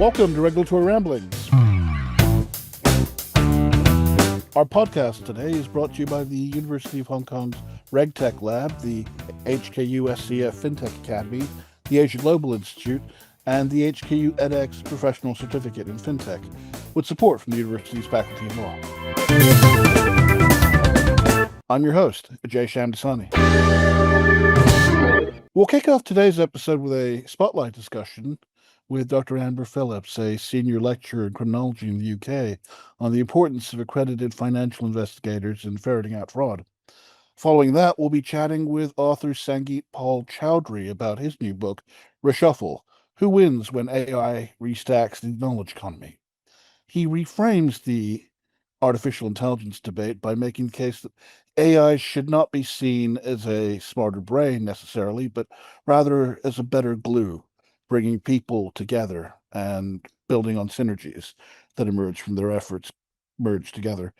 Welcome to Regulatory Ramblings. Our podcast today is brought to you by the University of Hong Kong's RegTech Lab, the HKU SCF FinTech Academy, the Asia Global Institute, and the HKU edX Professional Certificate in FinTech, with support from the university's Faculty of Law. I'm your host, Ajay Shamdasani. We'll kick off today's episode with a spotlight discussion with Dr. Amber Phillips, a senior lecturer in criminology in the UK, on the importance of accredited financial investigators in ferreting out fraud. Following that, we'll be chatting with author Sangeet Paul Chowdhury about his new book, Reshuffle: Who Wins When AI Restacks the Knowledge Economy? He reframes the artificial intelligence debate by making the case that AI should not be seen as a smarter brain necessarily, but rather as a better glue, bringing people together and building on synergies that emerge from their efforts merged together.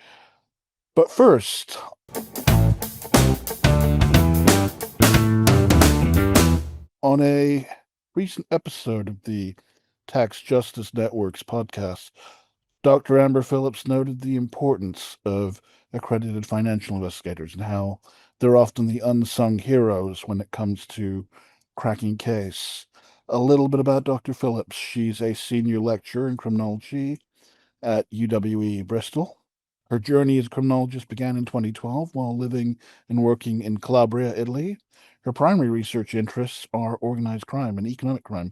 But first, on a recent episode of the Tax Justice Network's podcast, Dr. Amber Phillips noted the importance of accredited financial investigators and how they're often the unsung heroes when it comes to cracking case. A little bit about Dr. Phillips. She's a senior lecturer in criminology at UWE Bristol. Her journey as a criminologist began in 2012 while living and working in Calabria, Italy. Her primary research interests are organized crime and economic crime,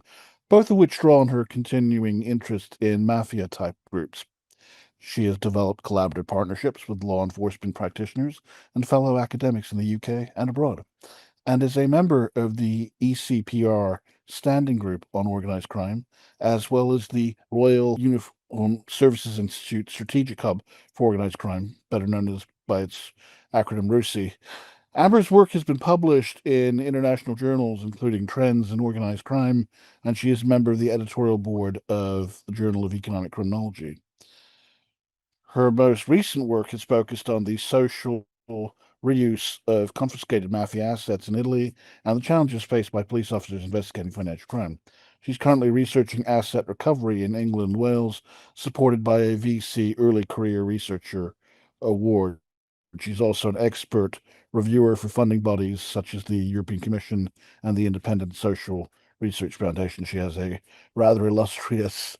both of which draw on her continuing interest in mafia-type groups. She has developed collaborative partnerships with law enforcement practitioners and fellow academics in the UK and abroad, and is a member of the ECPR Standing Group on Organized Crime, as well as the Royal Uniform Services Institute Strategic Hub for Organized Crime, better known as by its acronym RUSI. Amber's work has been published in international journals, including Trends in Organized Crime, and she is a member of the editorial board of the Journal of Economic Criminology. Her most recent work has focused on the social reuse of confiscated mafia assets in Italy and the challenges faced by police officers investigating financial crime. She's currently researching asset recovery in England and Wales, supported by a VC Early Career Researcher Award. She's also an expert reviewer for funding bodies such as the European Commission and the Independent Social Research Foundation. She has a rather illustrious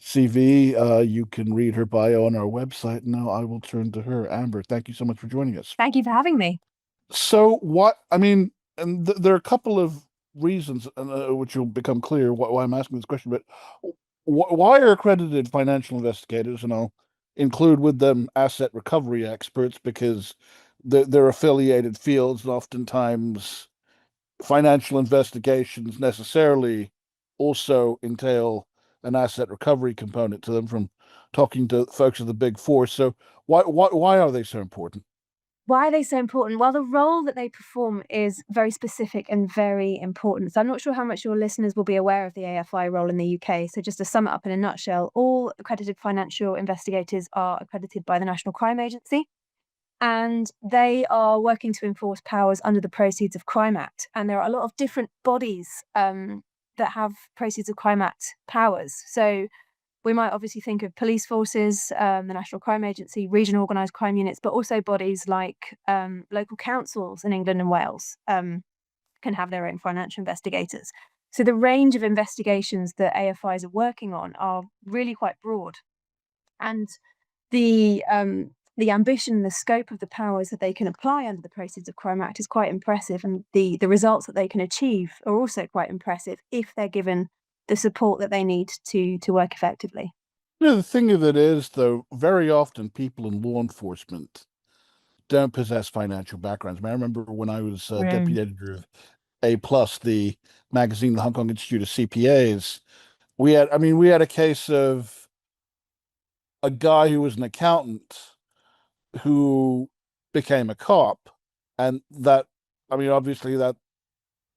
CV. You can read her bio on our website. Now I will turn to her. Amber, thank you so much for joining us. Thank you for having me. So there are a couple of reasons, which will become clear why I'm asking this question, but why are accredited financial investigators, and I'll include with them asset recovery experts, because they're affiliated fields, and oftentimes financial investigations necessarily also entail an asset recovery component to them from talking to folks of the Big Four. So why are they so important? Why are they so important? Well, the role that they perform is very specific and very important. So I'm not sure how much your listeners will be aware of the AFI role in the UK. So just to sum it up in a nutshell, all accredited financial investigators are accredited by the National Crime Agency, and they are working to enforce powers under the Proceeds of Crime Act. And there are a lot of different bodies that have Proceeds of Crime Act powers. So we might obviously think of police forces, the National Crime Agency, regional organised crime units, but also bodies like local councils in England and Wales can have their own financial investigators. So the range of investigations that AFIs are working on are really quite broad. And the ambition and the scope of the powers that they can apply under the Proceeds of Crime Act is quite impressive. And the results that they can achieve are also quite impressive if they're given the support that they need to work effectively. The thing of it is, though, very often people in law enforcement don't possess financial backgrounds. I remember when I was deputy editor of A+, the magazine, the Hong Kong Institute of CPAs, we had a case of a guy who was an accountant who became a cop, and obviously that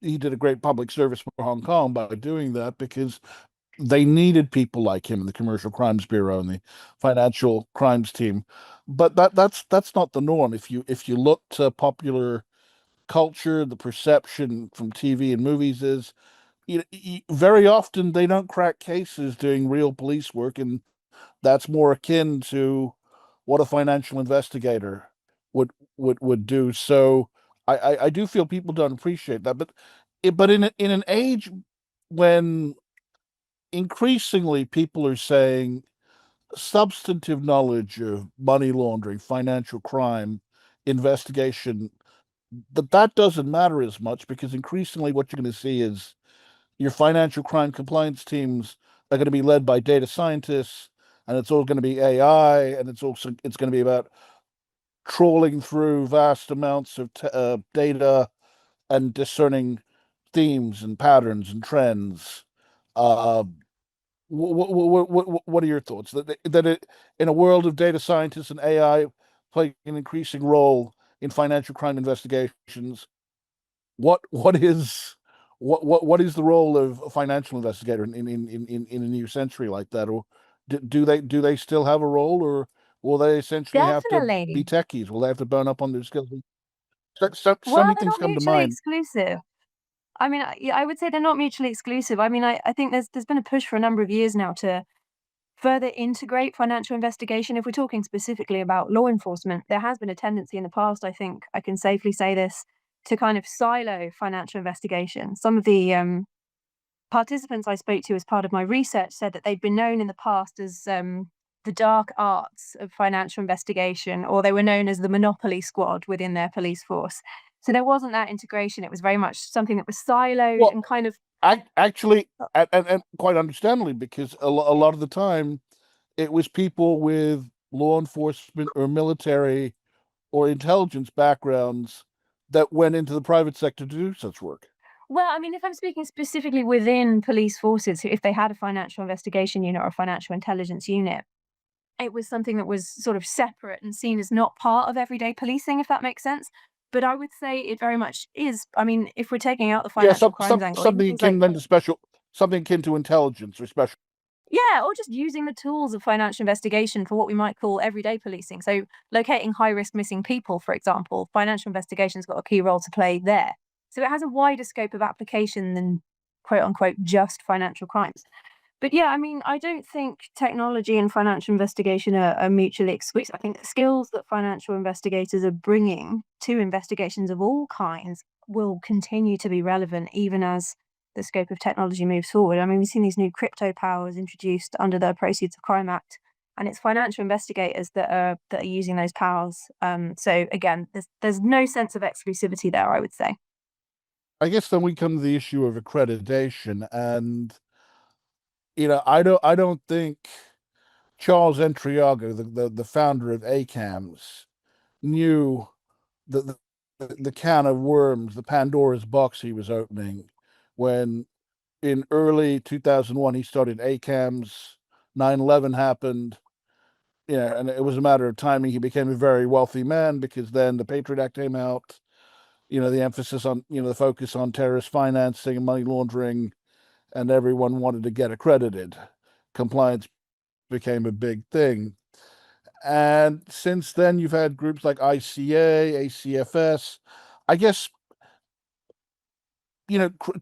he did a great public service for Hong Kong by doing that, because they needed people like him in the Commercial Crimes Bureau and the Financial Crimes Team. But that's not the norm. If you look to popular culture, the perception from TV and movies is very often they don't crack cases doing real police work, and that's more akin to what a financial investigator would would do. So I do feel people don't appreciate that, but in an age when increasingly people are saying substantive knowledge of money laundering, financial crime, investigation, that doesn't matter as much, because increasingly what you're going to see is your financial crime compliance teams are going to be led by data scientists, and it's all going to be AI, and it's going to be about trawling through vast amounts of data and discerning themes and patterns and trends. Uh, what are your thoughts that in a world of data scientists and AI playing an increasing role in financial crime investigations, what is what is the role of a financial investigator in a new century like that? Or do they still have a role, or will they essentially have to be Definitely. techies? Will they have to burn up on their skills? So Well, many they're things not come to mutually mind. exclusive. I mean, yeah, I would say they're not mutually exclusive. I mean, I think there's been a push for a number of years now to further integrate financial investigation. If we're talking specifically about law enforcement, there has been a tendency in the past, I think I can safely say this, to kind of silo financial investigation. Some of the participants I spoke to as part of my research said that they'd been known in the past as the dark arts of financial investigation, or they were known as the Monopoly Squad within their police force. So there wasn't that integration. It was very much something that was siloed Well, and kind of, actually, and quite understandably, because a lot of the time it was people with law enforcement or military or intelligence backgrounds that went into the private sector to do such work. well, I mean, if I'm speaking specifically within police forces, if they had a financial investigation unit or a financial intelligence unit, it was something that was sort of separate and seen as not part of everyday policing, if that makes sense. But I would say it very much is. I mean, if we're taking out the Yeah, financial crimes angle, even something things like, akin then to special, something akin to intelligence or special. yeah, or just using the tools of financial investigation for what we might call everyday policing. So, locating high risk missing people, for example, financial investigation's got a key role to play there. So, it has a wider scope of application than quote unquote just financial crimes. But yeah, I mean, I don't think technology and financial investigation are mutually exclusive. I think the skills that financial investigators are bringing to investigations of all kinds will continue to be relevant even as the scope of technology moves forward. I mean, we've seen these new crypto powers introduced under the Proceeds of Crime Act, and it's financial investigators that are using those powers. So again, there's no sense of exclusivity there, I would say. I guess then we come to the issue of accreditation, and I don't think Charles Entriago, the founder of ACAMS, knew the, the can of worms, the Pandora's box he was opening when in early 2001 he started ACAMS. 9/11 happened. Yeah, and it was a matter of timing. He became a very wealthy man because then the Patriot Act came out. The emphasis on, the focus on terrorist financing and money laundering, and everyone wanted to get accredited. Compliance became a big thing. And since then, you've had groups like ICA, ACFS. I guess,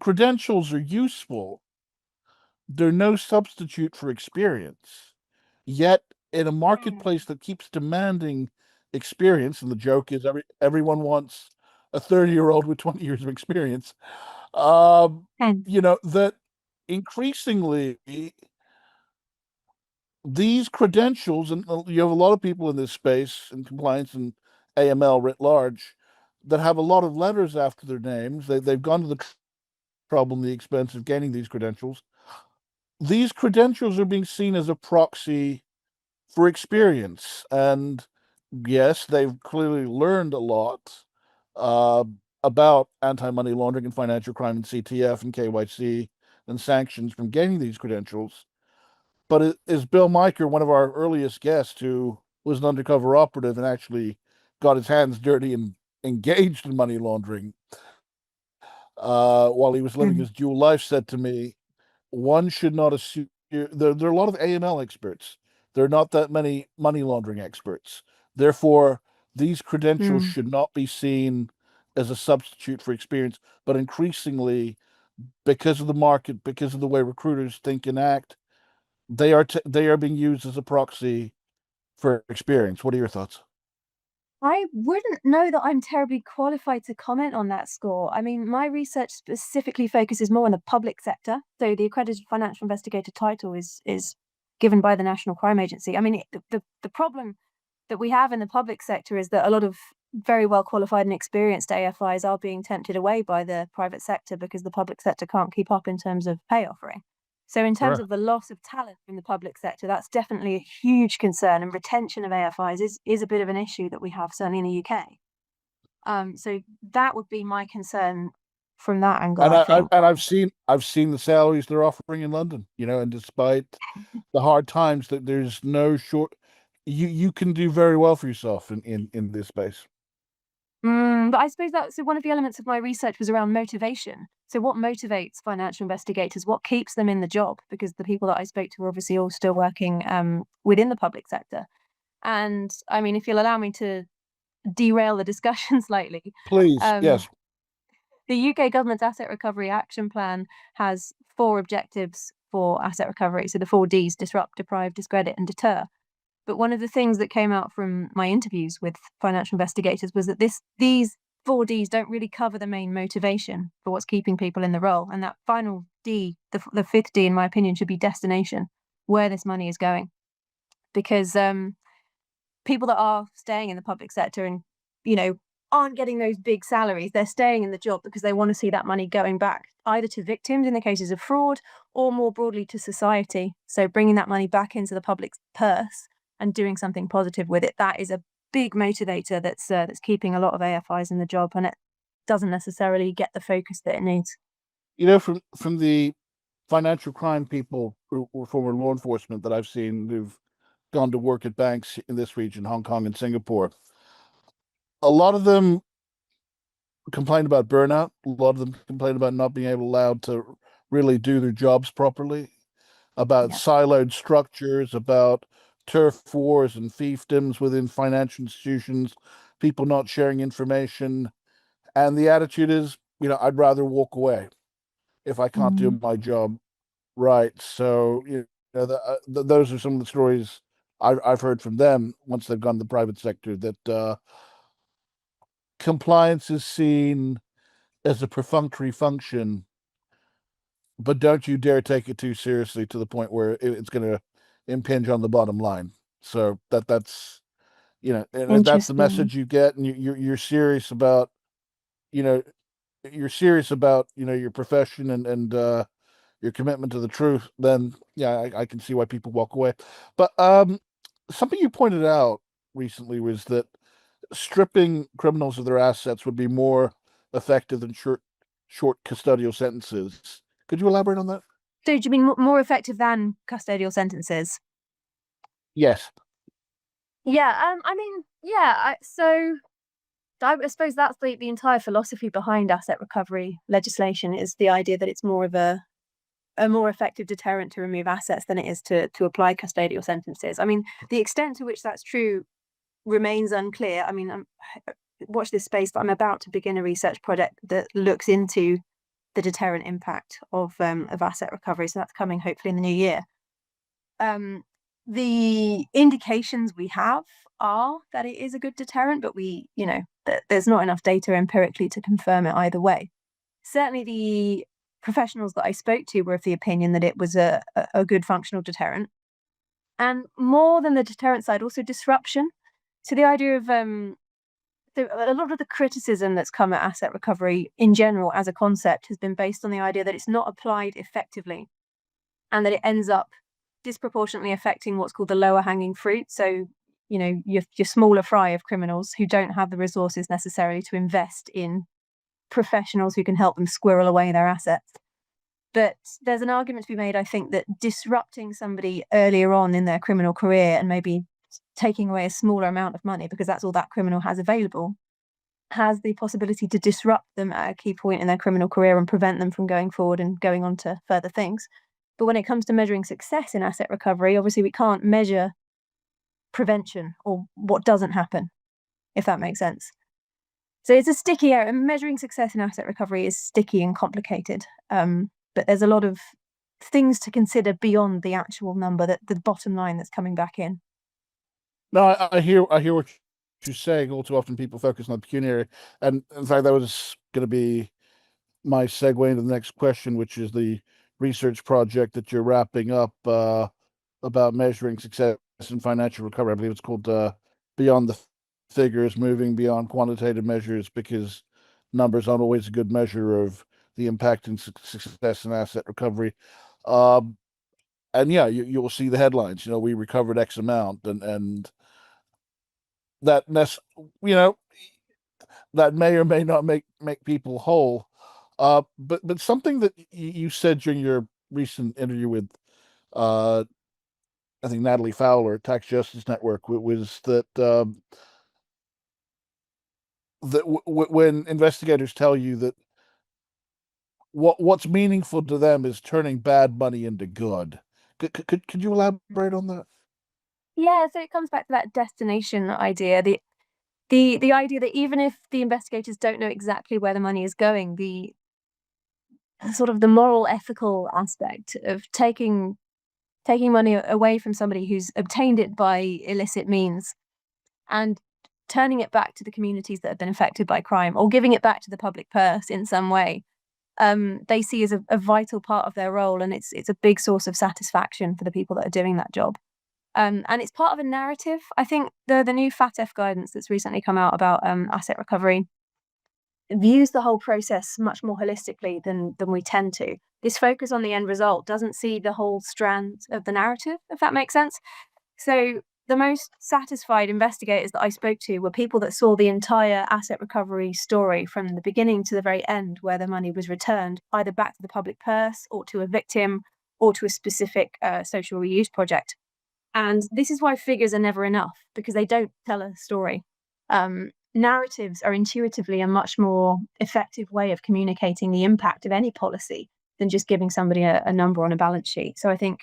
credentials are useful. They're no substitute for experience. Yet, in a marketplace that keeps demanding experience, and the joke is everyone wants a 30-year-old with 20 years of experience, um, And that increasingly these credentials, and you have a lot of people in this space in compliance and AML writ large that have a lot of letters after their names. They've gone to the trouble and the expense of gaining these credentials. These credentials are being seen as a proxy for experience. And yes, they've clearly learned a lot uh, about anti money laundering and financial crime and CTF and KYC and sanctions from gaining these credentials. But is Bill Miker, one of our earliest guests, who was an undercover operative and actually got his hands dirty and engaged in money laundering while he was living mm, his dual life, said to me, one should not assume there are a lot of AML experts. There are not that many money laundering experts. Therefore, these credentials mm, should not be seen as a substitute for experience, but increasingly because of the market, because of the way recruiters think and act, they are being used as a proxy for experience. What are your thoughts? I wouldn't know that I'm terribly qualified to comment on that score. I mean, my research specifically focuses more on the public sector. So the accredited financial investigator title is given by the National Crime Agency. I mean, the problem that we have in the public sector is that a lot of very well qualified and experienced AFIs are being tempted away by the private sector because the public sector can't keep up in terms of pay offering. So in terms Right. of the loss of talent in the public sector, that's definitely a huge concern, and retention of AFIs is a bit of an issue that we have certainly in the UK. So that would be my concern from that angle, And I think. I've seen the salaries they're offering in London, and despite the hard times, that there's no short, you can do very well for yourself in this space. But I suppose that so one of the elements of my research was around motivation. So what motivates financial investigators? What keeps them in the job? Because the people that I spoke to were obviously all still working within the public sector. And I mean, if you'll allow me to derail the discussion slightly, Please, um, yes. the UK government's Asset Recovery Action Plan has four objectives for asset recovery. So the four Ds: disrupt, deprive, discredit, and deter. But one of the things that came out from my interviews with financial investigators was that these four Ds don't really cover the main motivation for what's keeping people in the role. And that final D, the fifth D, in my opinion, should be destination, where this money is going. Because people that are staying in the public sector and, you know, aren't getting those big salaries, they're staying in the job because they want to see that money going back either to victims in the cases of fraud or more broadly to society. So bringing that money back into the public's purse and doing something positive with it, that is a big motivator that's keeping a lot of AFIs in the job, and it doesn't necessarily get the focus that it needs. From the financial crime people or former law enforcement that I've seen who've gone to work at banks in this region, Hong Kong and Singapore, a lot of them complain about burnout. A lot of them complain about not being able allowed to really do their jobs properly, about Yeah. siloed structures, about turf wars and fiefdoms within financial institutions, people not sharing information. And the attitude is, I'd rather walk away if I can't do Mm. my job right. So, those are some of the stories I've heard from them once they've gone to the private sector, that compliance is seen as a perfunctory function, but don't you dare take it too seriously to the point where it's going to impinge on the bottom line. So that's and if that's the Interesting. message you get, and you're serious about, you know, your profession and your commitment to the truth, then yeah, I can see why people walk away. But something you pointed out recently was that stripping criminals of their assets would be more effective than short custodial sentences. Could you elaborate on that? So do you mean more effective than custodial sentences? Yes. Yeah, I mean, yeah, I suppose that's the entire philosophy behind asset recovery legislation, is the idea that it's more of a more effective deterrent to remove assets than it is to apply custodial sentences. I mean, the extent to which that's true remains unclear. I mean, watch this space, but I'm about to begin a research project that looks into the deterrent impact of asset recovery. So that's coming hopefully in the new year. Um, the indications we have are that it is a good deterrent, but there's not enough data empirically to confirm it either way. Certainly, the professionals that I spoke to were of the opinion that it was a good functional deterrent. And more than the deterrent side, also disruption. So the idea of so a lot of the criticism that's come at asset recovery in general as a concept has been based on the idea that it's not applied effectively, and that it ends up disproportionately affecting what's called the lower hanging fruit. So, your smaller fry of criminals who don't have the resources necessarily to invest in professionals who can help them squirrel away their assets. But there's an argument to be made, I think, that disrupting somebody earlier on in their criminal career and maybe taking away a smaller amount of money because that's all that criminal has available has the possibility to disrupt them at a key point in their criminal career and prevent them from going forward and going on to further things. But when it comes to measuring success in asset recovery, obviously we can't measure prevention or what doesn't happen, if that makes sense. So it's a sticky area. Measuring success in asset recovery is sticky and complicated. But there's a lot of things to consider beyond the actual number, that the bottom line that's coming back in. No, I hear what you're saying. All too often, people focus on the pecuniary, and in fact, that was going to be my segue into the next question, which is the research project that you're wrapping up about measuring success in financial recovery. I believe it's called Beyond the Figures, Moving Beyond Quantitative Measures, because numbers aren't always a good measure of the impact and success in asset recovery. Um, and yeah, you will see the headlines. We recovered X amount, and that you know that may or may not make people whole. But something that you said during your recent interview with uh, I think Natalie Fowler, Tax Justice Network, was that when investigators tell you that what's meaningful to them is turning bad money into good. Could you elaborate on that? Yeah, so it comes back to that destination idea, the idea that even if the investigators don't know exactly where the money is going, the sort of the moral, ethical aspect of taking money away from somebody who's obtained it by illicit means and turning it back to the communities that have been affected by crime, or giving it back to the public purse in some way, they see as a vital part of their role, and it's a big source of satisfaction for the people that are doing that job. And it's part of a narrative. I think the new FATF guidance that's recently come out about asset recovery views the whole process much more holistically than we tend to. This focus on the end result doesn't see the whole strand of the narrative, if that makes sense. So the most satisfied investigators that I spoke to were people that saw the entire asset recovery story from the beginning to the very end, where the money was returned either back to the public purse or to a victim or to a specific social reuse project. And this is why figures are never enough, because they don't tell a story. Narratives are intuitively a much more effective way of communicating the impact of any policy than just giving somebody a number on a balance sheet. So I think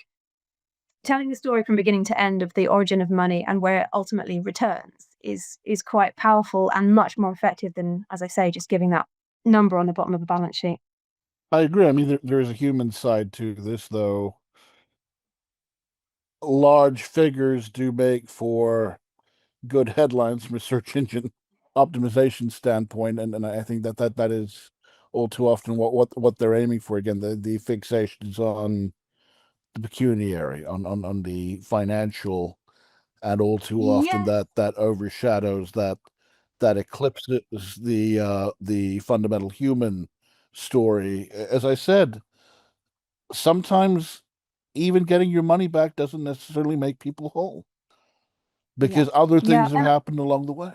telling the story from beginning to end of the origin of money and where it ultimately returns is quite powerful and much more effective than, as I say, just giving that number on the bottom of a balance sheet. I agree. I mean, there is a human side to this, though. Large figures do make for good headlines from a search engine optimization standpoint, and I think that is all too often what they're aiming for. Again, the fixations on the pecuniary, on the financial, and all too often Yes. that overshadows that eclipses the fundamental human story. As I said, sometimes even getting your money back doesn't necessarily make people whole Yeah. because other Yeah. things have happened along the way.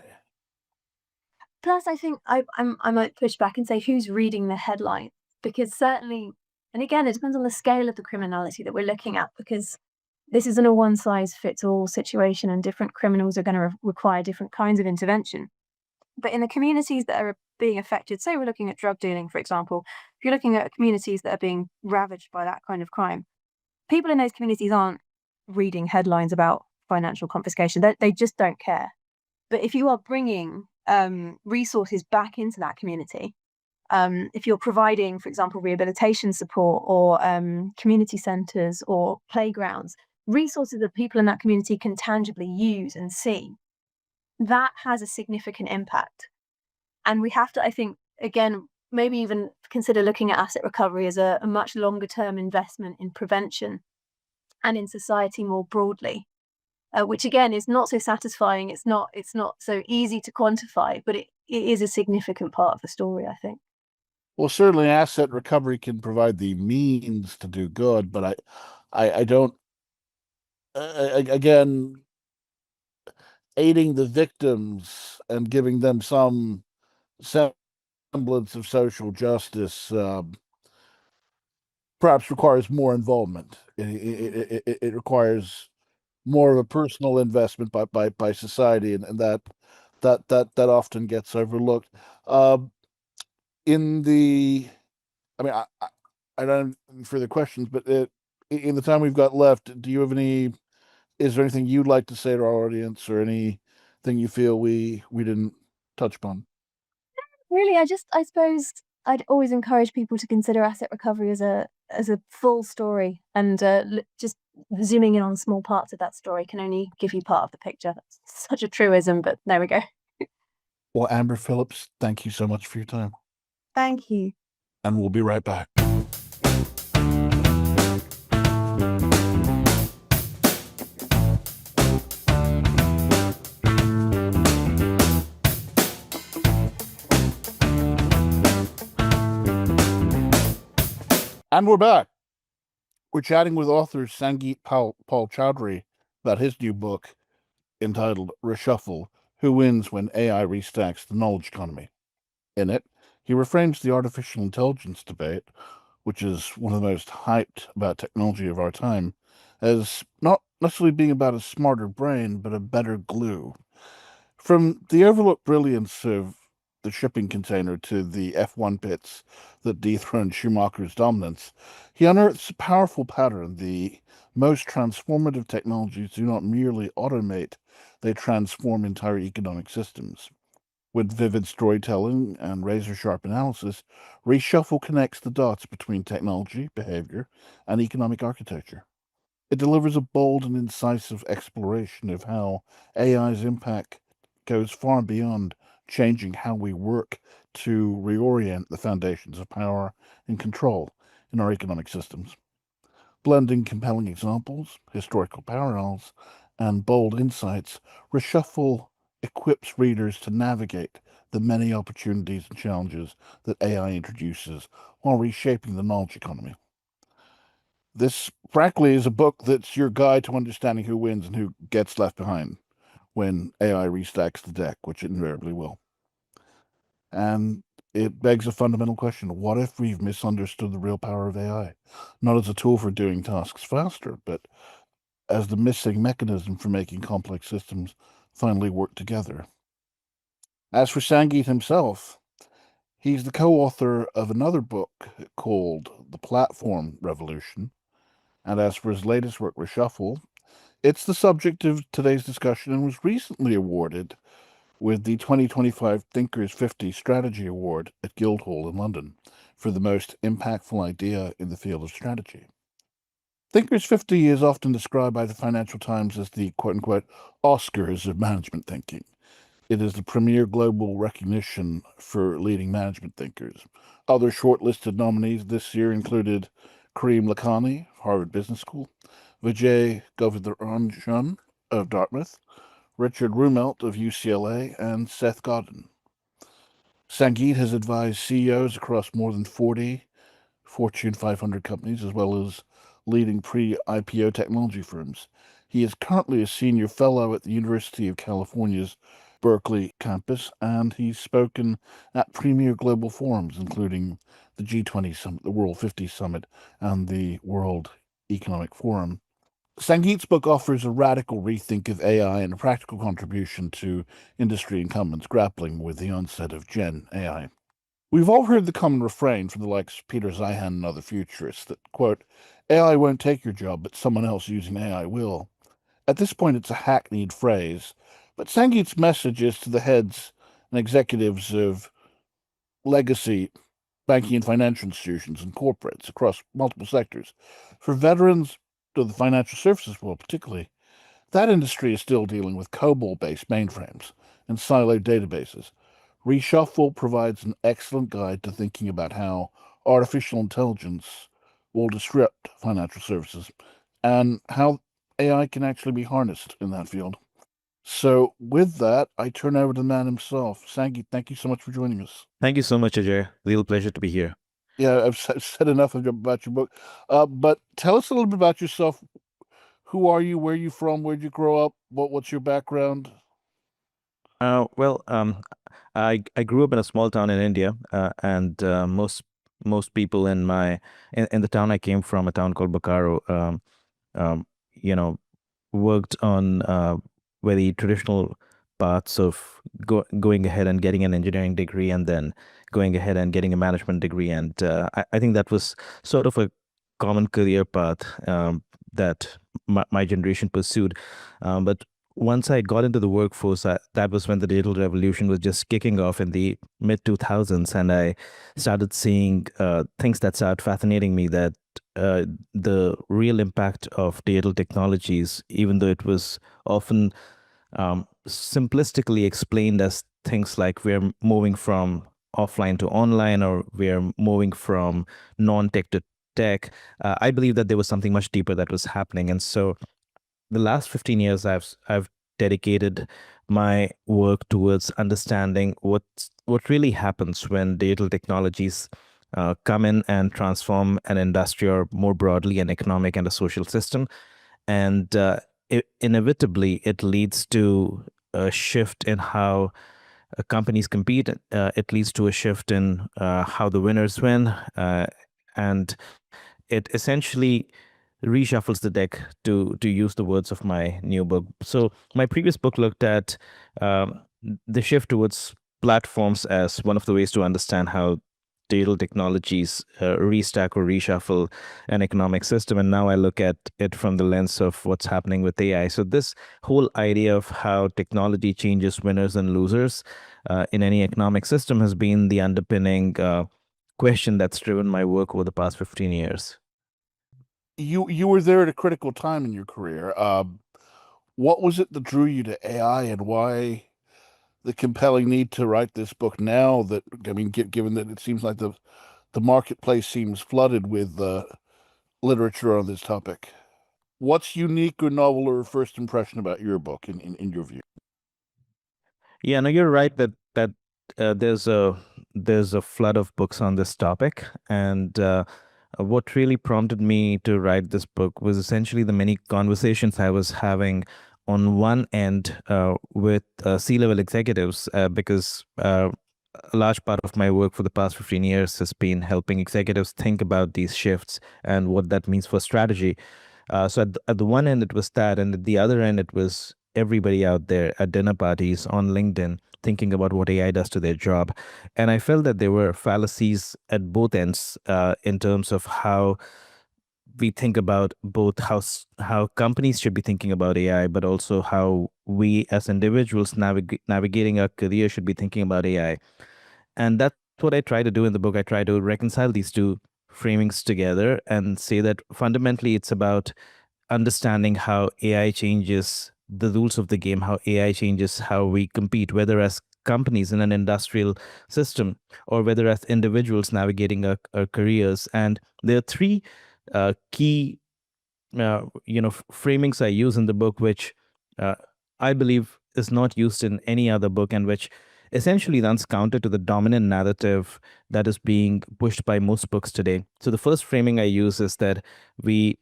Plus, I think I might push back and say who's reading the headline, because certainly, and again, it depends on the scale of the criminality that we're looking at, because this isn't a one size fits all situation, and different criminals are going to require different kinds of intervention. But in the communities that are being affected, say we're looking at drug dealing, for example, if you're looking at communities that are being ravaged by that kind of crime, people in those communities aren't reading headlines about financial confiscation. They just don't care. But if you are bringing resources back into that community, if you're providing, for example, rehabilitation support or community centres or playgrounds, resources that people in that community can tangibly use and see, that has a significant impact. And we have to, I think, again, maybe even consider looking at asset recovery as a much longer term investment in prevention and in society more broadly, which again is not so satisfying. It's not so easy to quantify, but it is a significant part of the story, I think. Well, certainly asset recovery can provide the means to do good, but I don't. Again, aiding the victims and giving them some semblance of social justice perhaps requires more involvement. It requires more of a personal investment by society, and that often gets overlooked. Um, in the, I mean, I don't have any further questions, but in the time we've got left, do you have any? Is there anything you'd like to say to our audience, or anything you feel we didn't touch upon? Really, I suppose I'd always encourage people to consider asset recovery as a full story, and just zooming in on small parts of that story can only give you part of the picture. That's such a truism, but there we go. Well, Amber Phillips, thank you so much for your time. Thank you. And we'll be right back. And we're back. We're chatting with author Sangeet Paul Chowdhury about his new book entitled Reshuffle: Who Wins When AI Restacks the Knowledge Economy. In it, he reframes the artificial intelligence debate, which is one of the most hyped about technology of our time, as not necessarily being about a smarter brain, but a better glue. From the overlooked brilliance of the shipping container to the F1 pits that dethroned Schumacher's dominance, he unearths a powerful pattern. The most transformative technologies do not merely automate, they transform entire economic systems. With vivid storytelling and razor-sharp analysis, Reshuffle connects the dots between technology, behavior, and economic architecture. It delivers a bold and incisive exploration of how AI's impact goes far beyond changing how we work to reorient the foundations of power and control in our economic systems. Blending compelling examples, historical parallels, and bold insights, Reshuffle equips readers to navigate the many opportunities and challenges that AI introduces while reshaping the knowledge economy. This, frankly, is a book that's your guide to understanding who wins and who gets left behind when AI restacks the deck, which it invariably will. And it begs a fundamental question. What if we've misunderstood the real power of AI? Not as a tool for doing tasks faster, but as the missing mechanism for making complex systems finally work together. As for Sangeet himself, he's the co-author of another book called The Platform Revolution. And as for his latest work, Reshuffle, it's the subject of today's discussion and was recently awarded with the 2025 Thinkers 50 Strategy Award at Guildhall in London for the most impactful idea in the field of strategy. Thinkers 50 is often described by the Financial Times as the quote-unquote Oscars of management thinking. It is the premier global recognition for leading management thinkers. Other shortlisted nominees this year included Karim Lakhani, Harvard Business School, Vijay Govardhan of Dartmouth, Richard Rumelt of UCLA, and Seth Godin. Sangeet has advised CEOs across more than 40 Fortune 500 companies, as well as leading pre-IPO technology firms. He is currently a senior fellow at the University of California's Berkeley campus, and he's spoken at premier global forums, including the G20 Summit, the World 50 Summit, and the World Economic Forum. Sangeet's book offers a radical rethink of AI and a practical contribution to industry incumbents grappling with the onset of Gen AI. We've all heard the common refrain from the likes of Peter Zeihan and other futurists that, quote, AI won't take your job, but someone else using AI will. At this point, it's a hackneyed phrase, but Sangeet's message is to the heads and executives of legacy banking and financial institutions and corporates across multiple sectors. For veterans of the financial services world, particularly, that industry is still dealing with COBOL-based mainframes and siloed databases. Reshuffle provides an excellent guide to thinking about how artificial intelligence will disrupt financial services and how AI can actually be harnessed in that field. So, with that, I turn over to the man himself. Sangeet, thank you so much for joining us. Thank you so much, Ajay. Real pleasure to be here. Yeah, I've said enough about your book, but tell us a little bit about yourself. Who are you? Where are you from? Where'd you grow up? What's your background? Well, I grew up in a small town in India, and most people in the town I came from, a town called Bokaro, um, you know, worked on very traditional paths of going ahead and getting an engineering degree, and then going ahead and getting a management degree, and I think that was sort of a common career path that my generation pursued. But once I got into the workforce, that was when the digital revolution was just kicking off in the mid 2000s, and I started seeing things that started fascinating me. That the real impact of digital technologies, even though it was often simplistically explained as things like we're moving from offline to online, or we're moving from non-tech to tech. I believe that there was something much deeper that was happening, and so the last 15 years I've dedicated my work towards understanding what really happens when digital technologies come in and transform an industry, or more broadly an economic and a social system. And inevitably it leads to a shift in how companies compete. It leads to a shift in how the winners win, and it essentially reshuffles the deck, to use the words of my new book. So my previous book looked at um, the shift towards platforms as one of the ways to understand how digital technologies restack or reshuffle an economic system, and now I look at it from the lens of what's happening with AI. So this whole idea of how technology changes winners and losers in any economic system has been the underpinning question that's driven my work over the past 15 years. You were there at a critical time in your career. What was it that drew you to AI, and why the compelling need to write this book now? That, I mean, given that it seems like the marketplace seems flooded with literature on this topic. What's unique or novel or first impression about your book in your view? Yeah, no, you're right that there's a flood of books on this topic, and what really prompted me to write this book was essentially the many conversations I was having on one end with C-level executives, because a large part of my work for the past 15 years has been helping executives think about these shifts and what that means for strategy. So at the one end, it was that, and at the other end, it was everybody out there at dinner parties, on LinkedIn, thinking about what AI does to their job. And I felt that there were fallacies at both ends in terms of how we think about both how companies should be thinking about AI, but also how we as individuals navigating our career should be thinking about AI. And that's what I try to do in the book. I try to reconcile these two framings together and say that fundamentally it's about understanding how AI changes the rules of the game, how AI changes how we compete, whether as companies in an industrial system or whether as individuals navigating our careers. And there are three key framings I use in the book, which uh, I believe is not used in any other book, and which essentially runs counter to the dominant narrative that is being pushed by most books today. So the first framing I use is that we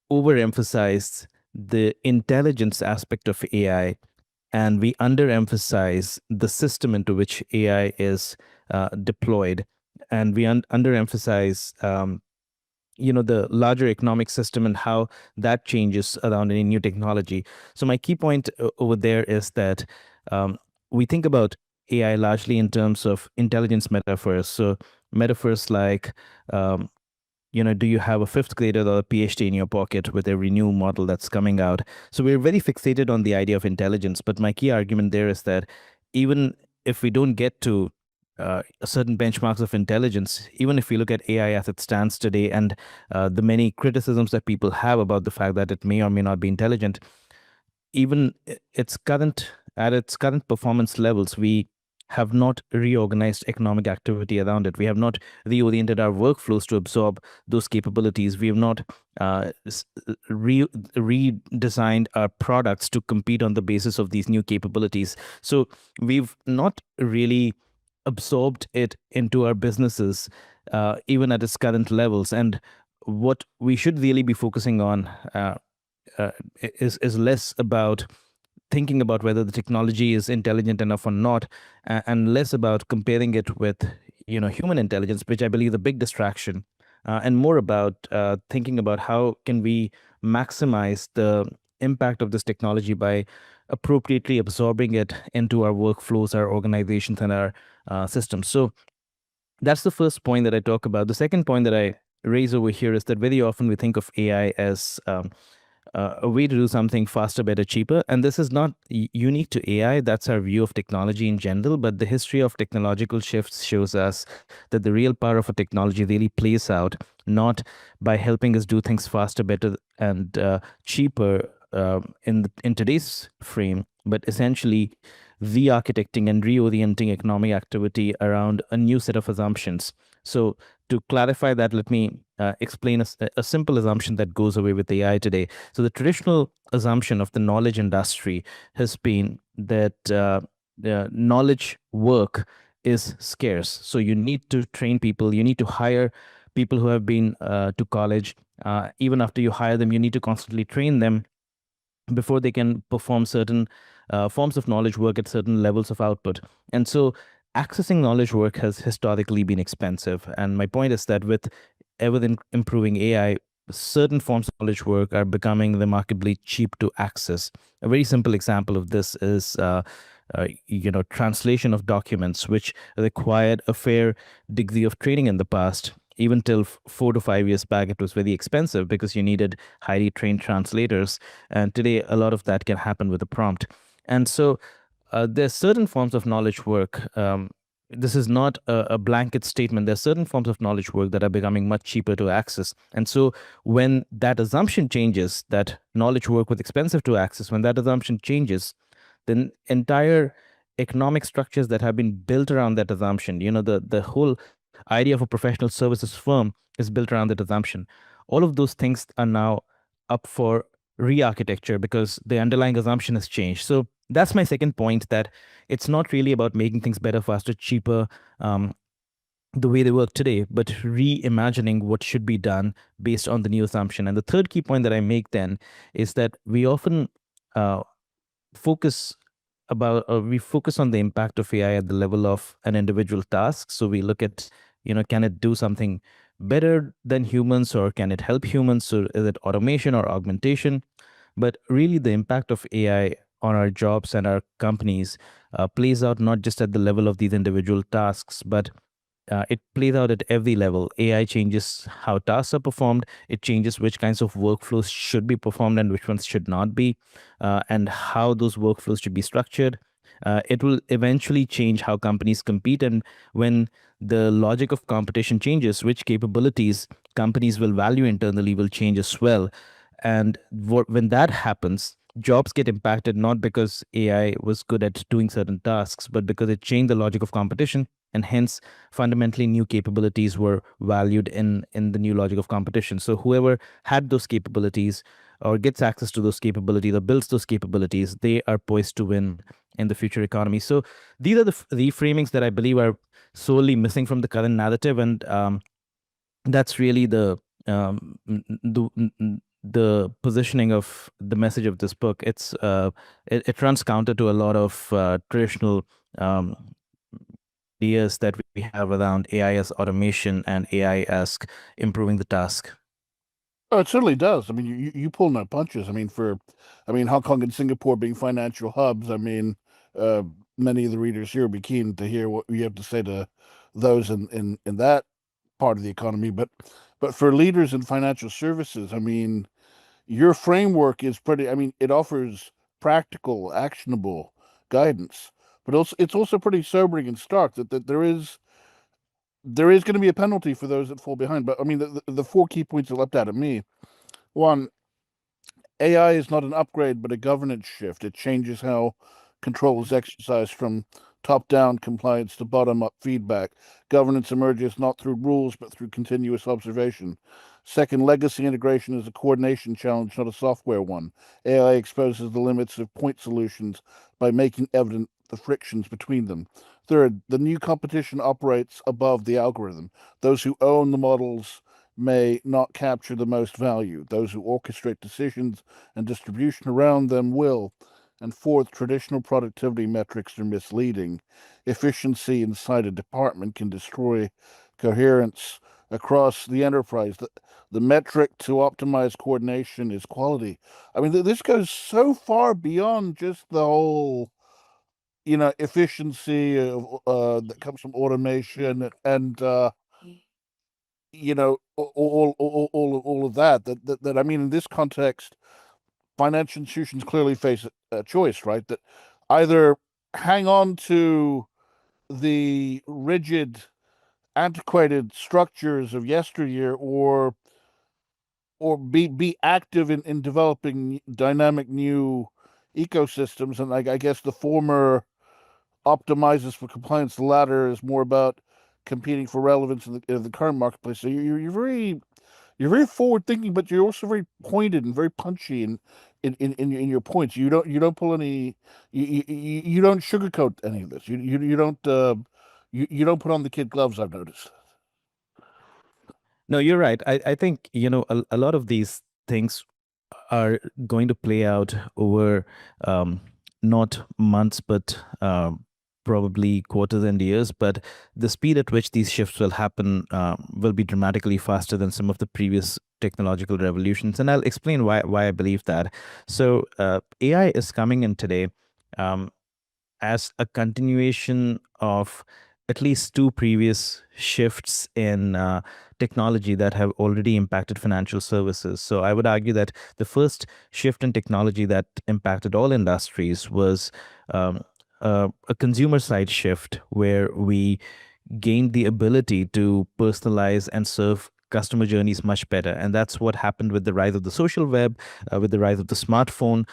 overemphasize the intelligence aspect of AI, and we underemphasize the system into which AI is deployed, and we underemphasize the larger economic system and how that changes around any new technology. So my key point over there is that um, we think about AI largely in terms of intelligence metaphors. So metaphors like do you have a fifth grader or a PhD in your pocket with every new model that's coming out? So we're very fixated on the idea of intelligence. But my key argument there is that even if we don't get to certain benchmarks of intelligence, even if we look at AI as it stands today, and the many criticisms that people have about the fact that it may or may not be intelligent, even at its current performance levels, we have not reorganized economic activity around it. We have not reoriented our workflows to absorb those capabilities. We have not redesigned our products to compete on the basis of these new capabilities. So we've not really absorbed it into our businesses, even at its current levels. And what we should really be focusing on is less about thinking about whether the technology is intelligent enough or not, and less about comparing it with human intelligence, which I believe is a big distraction, and more about thinking about how can we maximize the impact of this technology by appropriately absorbing it into our workflows, our organizations, and our systems. So that's the first point that I talk about. The second point that I raise over here is that very often we think of AI as a way to do something faster, better, cheaper. And this is not unique to AI. That's our view of technology in general. But the history of technological shifts shows us that the real power of a technology really plays out not by helping us do things faster, better, and cheaper in today's frame, but essentially re-architecting and reorienting economic activity around a new set of assumptions. So to clarify that, let me explain a simple assumption that goes away with AI today. So the traditional assumption of the knowledge industry has been that the knowledge work is scarce. So you need to train people, you need to hire people who have been to college. Even after you hire them, you need to constantly train them before they can perform certain forms of knowledge work at certain levels of output. And so accessing knowledge work has historically been expensive. And my point is that with ever improving AI, certain forms of knowledge work are becoming remarkably cheap to access. A very simple example of this is translation of documents, which required a fair degree of training in the past. Even till 4 to 5 years back, it was very expensive because you needed highly trained translators. And today, a lot of that can happen with a prompt. And so there's certain forms of knowledge work. This is not a blanket statement. There's certain forms of knowledge work that are becoming much cheaper to access. And so when that assumption changes, that knowledge work was expensive to access, when that assumption changes, then entire economic structures that have been built around that assumption, the whole idea of a professional services firm is built around that assumption. All of those things are now up for re-architecture because the underlying assumption has changed. So that's my second point, that it's not really about making things better, faster, cheaper, the way they work today, but reimagining what should be done based on the new assumption. And the third key point that I make then is that we often focus we focus on the impact of AI at the level of an individual task. So we look at, can it do something better than humans, or can it help humans? So is it automation or augmentation? But really, the impact of AI on our jobs and our companies plays out not just at the level of these individual tasks, but it plays out at every level. AI changes how tasks are performed. It changes which kinds of workflows should be performed and which ones should not be, and how those workflows should be structured. It will eventually change how companies compete. And when the logic of competition changes, which capabilities companies will value internally will change as well. And when that happens, jobs get impacted not because AI was good at doing certain tasks, but because it changed the logic of competition, and hence fundamentally new capabilities were valued in the new logic of competition. So whoever had those capabilities or gets access to those capabilities or builds those capabilities, they are poised to win in the future economy. So these are the reframings that I believe are solely missing from the current narrative, and that's really the positioning of the message of this book. It runs counter to a lot of traditional ideas that we have around AI as automation and AI as improving the task. Oh, it certainly does. I mean, you pull no punches. I mean, Hong Kong and Singapore being financial hubs. I mean, uh, many of the readers here will be keen to hear what you have to say to those in that part of the economy. But for leaders in financial services, I mean, your framework is pretty. I mean, it offers practical, actionable guidance, but also it's also pretty sobering and stark that there is going to be a penalty for those that fall behind. But I mean, the four key points that leapt out at me. One, AI is not an upgrade, but a governance shift. It changes how control is exercised from top down compliance to bottom up feedback. Governance emerges not through rules, but through continuous observation. Second, legacy integration is a coordination challenge, not a software one. AI exposes the limits of point solutions by making evident the frictions between them. Third, the new competition operates above the algorithm. Those who own the models may not capture the most value. Those who orchestrate decisions and distribution around them will. And fourth, traditional productivity metrics are misleading. Efficiency inside a department can destroy coherence across the enterprise. The metric to optimize coordination is quality. I mean, this goes so far beyond just the whole, efficiency that comes from automation and all of that I mean, in this context, financial institutions clearly face a choice, right? That either hang on to the rigid, antiquated structures of yesteryear, or be active in developing dynamic new ecosystems. And I guess the former optimizes for compliance, the latter is more about competing for relevance in the current marketplace. So you're very forward thinking, but you're also very pointed and very punchy in your points. You don't pull any you don't sugarcoat any of this. You don't you don't put on the kid gloves, I've noticed. No, you're right. I think, a lot of these things are going to play out over not months, but probably quarters and years. But the speed at which these shifts will happen will be dramatically faster than some of the previous technological revolutions. And I'll explain why I believe that. So AI is coming in today um, as a continuation of at least two previous shifts in technology that have already impacted financial services. So I would argue that the first shift in technology that impacted all industries was a consumer side shift where we gained the ability to personalize and serve customer journeys much better. And that's what happened with the rise of the social web, with the rise of the smartphone,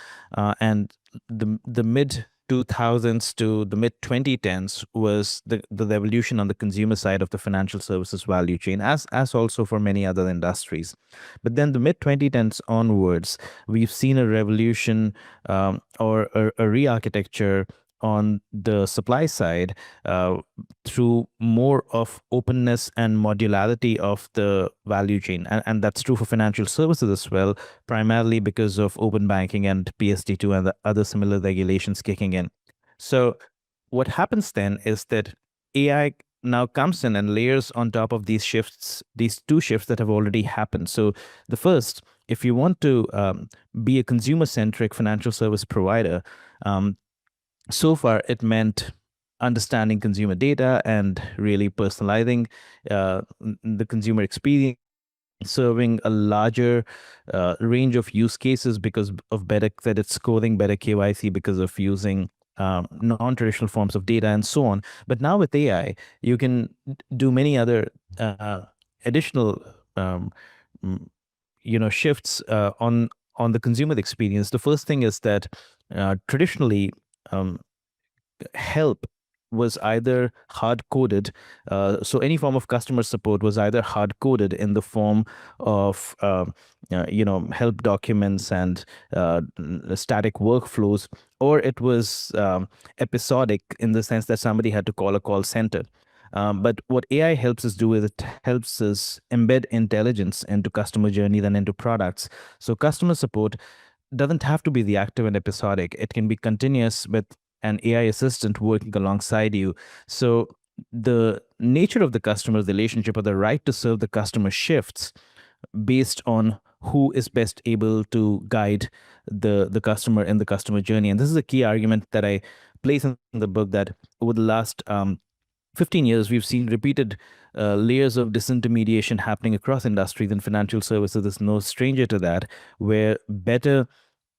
and the mid 2000s to the mid 2010s was the revolution on the consumer side of the financial services value chain, as also for many other industries. But then the mid 2010s onwards, we've seen a revolution or a re-architecture on the supply side through more of openness and modularity of the value chain. And that's true for financial services as well, primarily because of open banking and PSD2 and the other similar regulations kicking in. So what happens then is that AI now comes in and layers on top of these shifts, these two shifts that have already happened. So the first, if you want to be a consumer-centric financial service provider, so far it meant understanding consumer data and really personalizing the consumer experience, serving a larger range of use cases because of better credit scoring, better KYC because of using non-traditional forms of data and so on. But now with AI, you can do many other additional shifts on the consumer experience. The first thing is that traditionally um, help was either hard coded. So any form of customer support was either hard coded in the form of help documents and static workflows, or it was episodic in the sense that somebody had to call a call center. But what AI helps us do is it helps us embed intelligence into customer journey and into products. So customer support doesn't have to be reactive and episodic. It can be continuous with an AI assistant working alongside you. So the nature of the customer's relationship or the right to serve the customer shifts based on who is best able to guide the customer in the customer journey. And this is a key argument that I place in the book, that over the last 15 years, we've seen repeated layers of disintermediation happening across industries, and financial services is no stranger to that, where better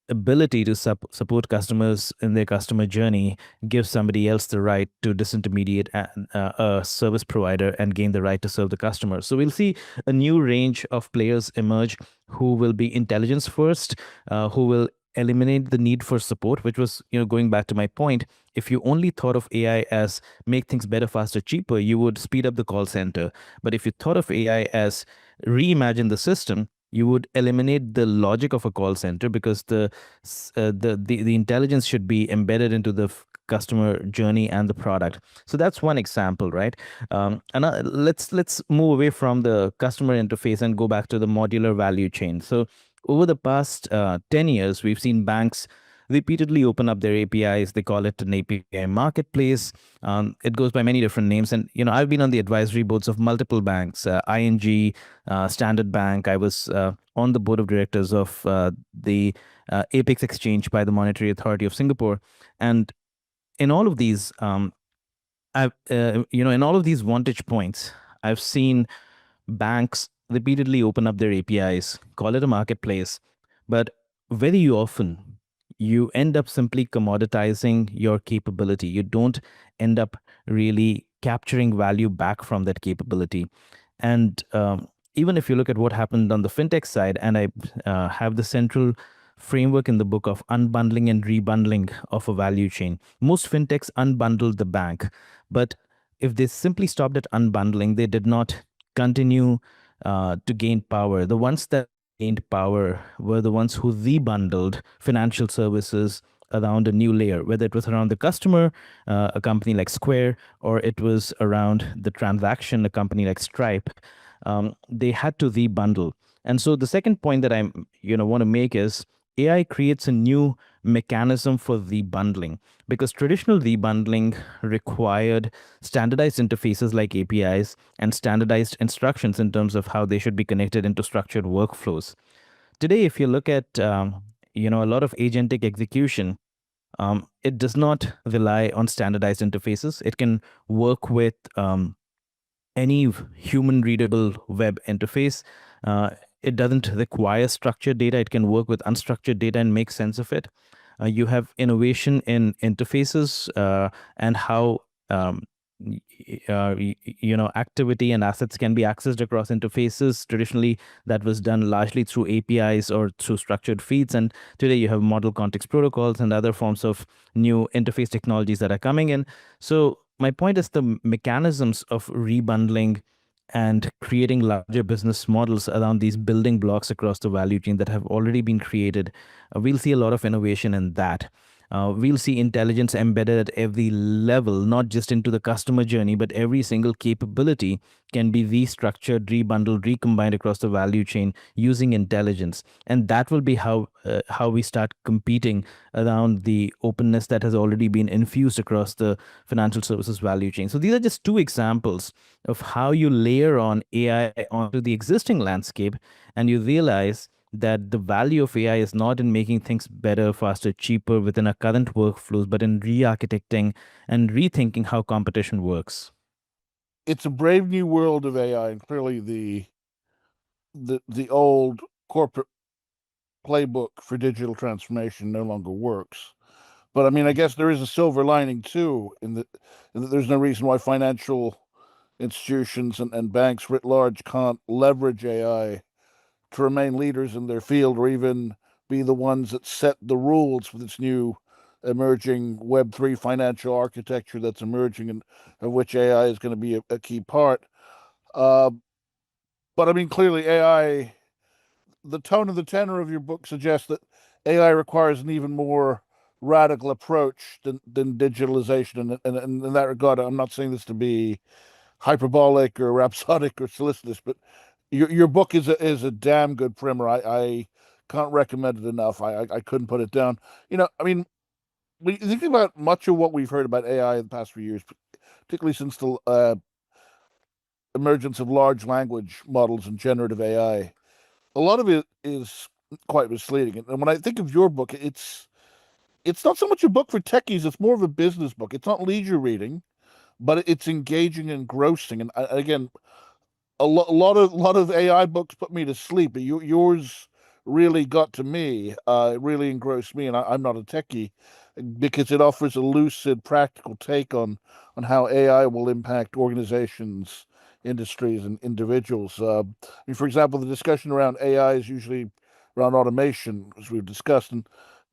ability to support customers in their customer journey gives somebody else the right to disintermediate a service provider and gain the right to serve the customer. So we'll see a new range of players emerge who will be intelligence first, who will eliminate the need for support, which was, going back to my point, if you only thought of AI as make things better, faster, cheaper, you would speed up the call center. But if you thought of AI as reimagine the system, you would eliminate the logic of a call center, because the intelligence should be embedded into the customer journey and the product. So that's one example, right? And let's move away from the customer interface and go back to the modular value chain. So over the past 10 years, we've seen banks repeatedly open up their APIs. They call it an API marketplace. It goes by many different names. And, I've been on the advisory boards of multiple banks, ING, Standard Bank. I was on the board of directors of the Apex Exchange by the Monetary Authority of Singapore. And in all of these, in all of these vantage points, I've seen banks repeatedly open up their APIs, call it a marketplace, but very often you end up simply commoditizing your capability. You don't end up really capturing value back from that capability. And even if you look at what happened on the fintech side, and I have the central framework in the book of unbundling and rebundling of a value chain. Most fintechs unbundled the bank, but if they simply stopped at unbundling, they did not continue to gain power. The ones that gained power were the ones who rebundled financial services around a new layer, whether it was around the customer, a company like Square, or it was around the transaction, a company like Stripe. They had to rebundle. And so the second point that I want to make is AI creates a new mechanism for rebundling, because traditional rebundling required standardized interfaces like APIs and standardized instructions in terms of how they should be connected into structured workflows. Today, if you look at a lot of agentic execution, it does not rely on standardized interfaces. It can work with any human readable web interface. Uh, it doesn't require structured data. It can work with unstructured data and make sense of it. You have innovation in interfaces and how activity and assets can be accessed across interfaces. Traditionally, that was done largely through APIs or through structured feeds. And today you have model context protocols and other forms of new interface technologies that are coming in. So my point is the mechanisms of rebundling and creating larger business models around these building blocks across the value chain that have already been created. We'll see a lot of innovation in that. We'll see intelligence embedded at every level, not just into the customer journey, but every single capability can be restructured, rebundled, recombined across the value chain using intelligence. And that will be how we start competing around the openness that has already been infused across the financial services value chain. So these are just two examples of how you layer on AI onto the existing landscape, and you realize that the value of AI is not in making things better, faster, cheaper within our current workflows, but in re-architecting and rethinking how competition works. It's a brave new world of AI, and clearly the old corporate playbook for digital transformation no longer works. But I mean, I guess there is a silver lining too, in that there's no reason why financial institutions and banks writ large can't leverage AI to remain leaders in their field, or even be the ones that set the rules for this new emerging Web3 financial architecture that's emerging, and of which AI is going to be a key part. Uh, but I mean, clearly, AI, the tone of the tenor of your book suggests that AI requires an even more radical approach than digitalization. And in that regard, I'm not saying this to be hyperbolic or rhapsodic or solicitous, but your book is a damn good primer. I can't recommend it enough. I couldn't put it down. I mean, when you think about much of what we've heard about AI in the past few years, particularly since the emergence of large language models and generative AI, a lot of it is quite misleading. And when I think of your book, it's not so much a book for techies; it's more of a business book. It's not leisure reading, but it's engaging and engrossing. And again, a lot of AI books put me to sleep, but yours really got to me. It really engrossed me, and I'm not a techie, because it offers a lucid, practical take on how AI will impact organizations, industries, and individuals. I mean, for example, the discussion around AI is usually around automation, as we've discussed,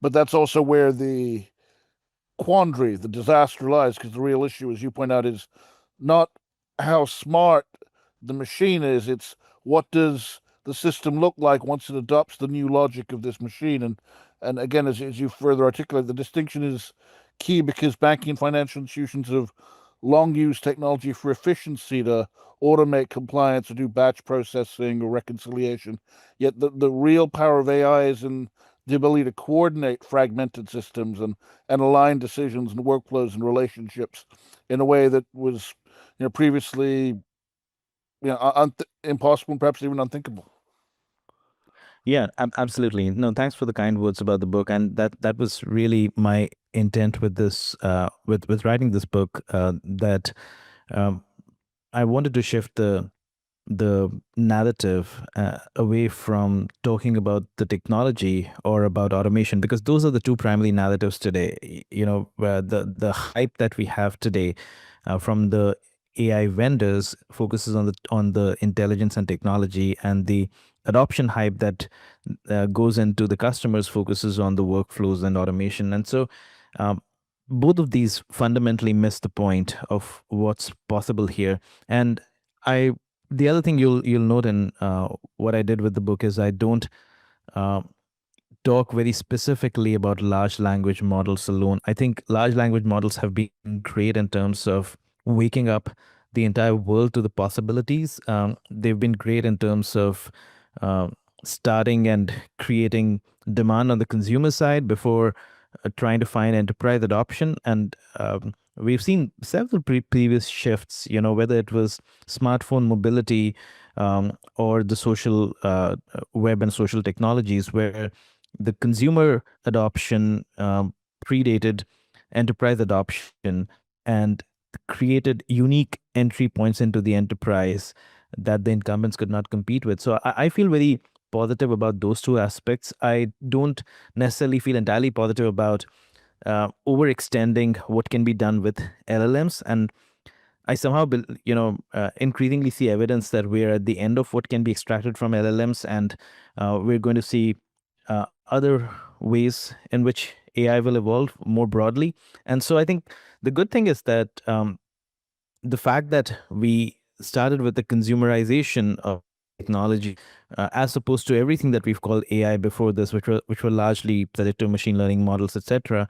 but that's also where the quandary, the disaster lies, because the real issue, as you point out, is not how smart the machine is, it's what does the system look like once it adopts the new logic of this machine. And again, as you further articulate, the distinction is key, because banking and financial institutions have long used technology for efficiency to automate compliance or do batch processing or reconciliation. Yet the real power of AI is in the ability to coordinate fragmented systems and align decisions and workflows and relationships in a way that was previously impossible and perhaps even unthinkable. Yeah, absolutely. No, thanks for the kind words about the book, and that was really my intent with this, with writing this book. That um, I wanted to shift the the narrative away from talking about the technology or about automation, because those are the two primary narratives today. Where the hype that we have today from the AI vendors focuses on the intelligence and technology, and the adoption hype that goes into the customers focuses on the workflows and automation. And so um, both of these fundamentally miss the point of what's possible here. And I the other thing you'll note in what I did with the book is I don't uh, talk very specifically about large language models alone. I think large language models have been great in terms of waking up the entire world to the possibilities. They've been great in terms of uh, starting and creating demand on the consumer side before trying to find enterprise adoption. And we've seen several previous shifts, whether it was smartphone mobility or the social web and social technologies, where the consumer adoption predated enterprise adoption and created unique entry points into the enterprise that the incumbents could not compete with. So I feel very positive about those two aspects. I don't necessarily feel entirely positive about overextending what can be done with LLMs. And I somehow, increasingly see evidence that we're at the end of what can be extracted from LLMs, and we're going to see other ways in which AI will evolve more broadly. And so I think the good thing is that the fact that we started with the consumerization of technology, as opposed to everything that we've called AI before this, which were largely predictive machine learning models, etc.,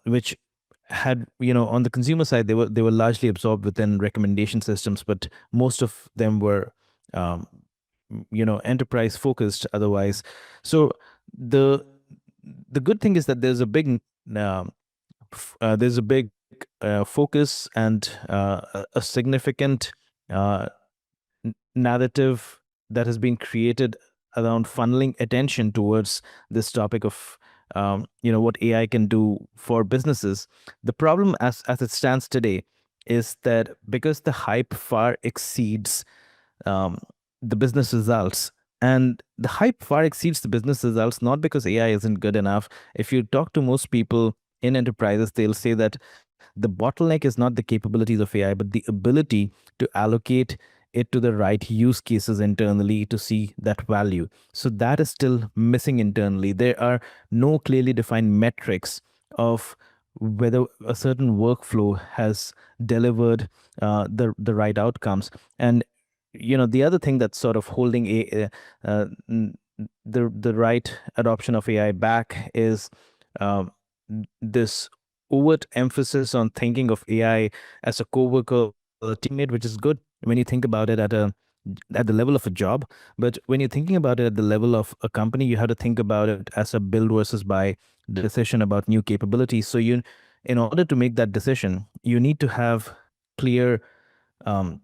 which had, on the consumer side, they were largely absorbed within recommendation systems, but most of them were enterprise focused otherwise. So the the good thing is that there's a big focus and a significant uh, narrative that has been created around funneling attention towards this topic of what AI can do for businesses. The problem, as it stands today, is that because the hype far exceeds um, the business results, and the hype far exceeds the business results, not because AI isn't good enough. If you talk to most people in enterprises, they'll say that the bottleneck is not the capabilities of AI, but the ability to allocate it to the right use cases internally to see that value. So that is still missing internally. There are no clearly defined metrics of whether a certain workflow has delivered the right outcomes. And the other thing that's sort of holding the right adoption of AI back is um, this overt emphasis on thinking of AI as a coworker or a teammate, which is good when you think about it at the level of a job. But when you're thinking about it at the level of a company, you have to think about it as a build versus buy decision about new capabilities. So in order to make that decision, you need to have clear um,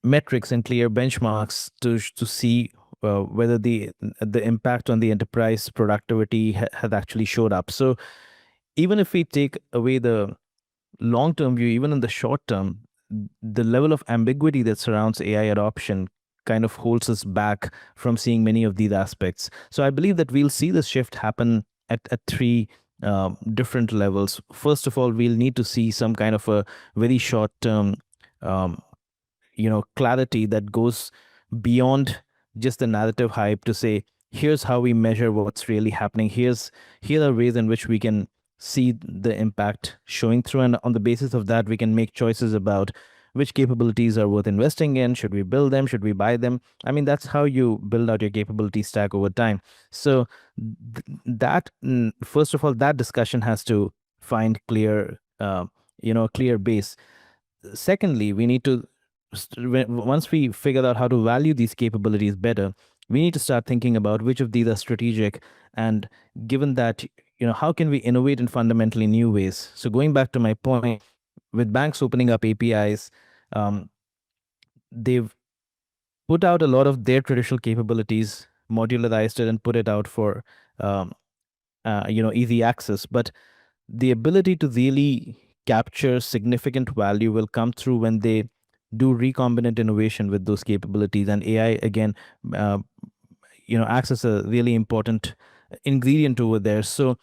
metrics and clear benchmarks to see whether the impact on the enterprise productivity has actually showed up. So even if we take away the long term view, even in the short term, the level of ambiguity that surrounds AI adoption kind of holds us back from seeing many of these aspects. So I believe that we'll see this shift happen at three different levels. First of all, we'll need to see some kind of a very short term um, clarity that goes beyond just the narrative hype to say, here's how we measure what's really happening. Here are ways in which we can see the impact showing through, and on the basis of that we can make choices about which capabilities are worth investing in. Should we build them? Should we buy them? I mean, that's how you build out your capability stack over time. So first of all, that discussion has to find clear base. Secondly, we need to once we figure out how to value these capabilities better, we need to start thinking about which of these are strategic, and given that, how can we innovate in fundamentally new ways. So going back to my point, with banks opening up APIs, um, they've put out a lot of their traditional capabilities, modularized it, and put it out for um, easy access. But the ability to really capture significant value will come through when they do recombinant innovation with those capabilities. And AI, again, uh, acts as a really important ingredient over there. So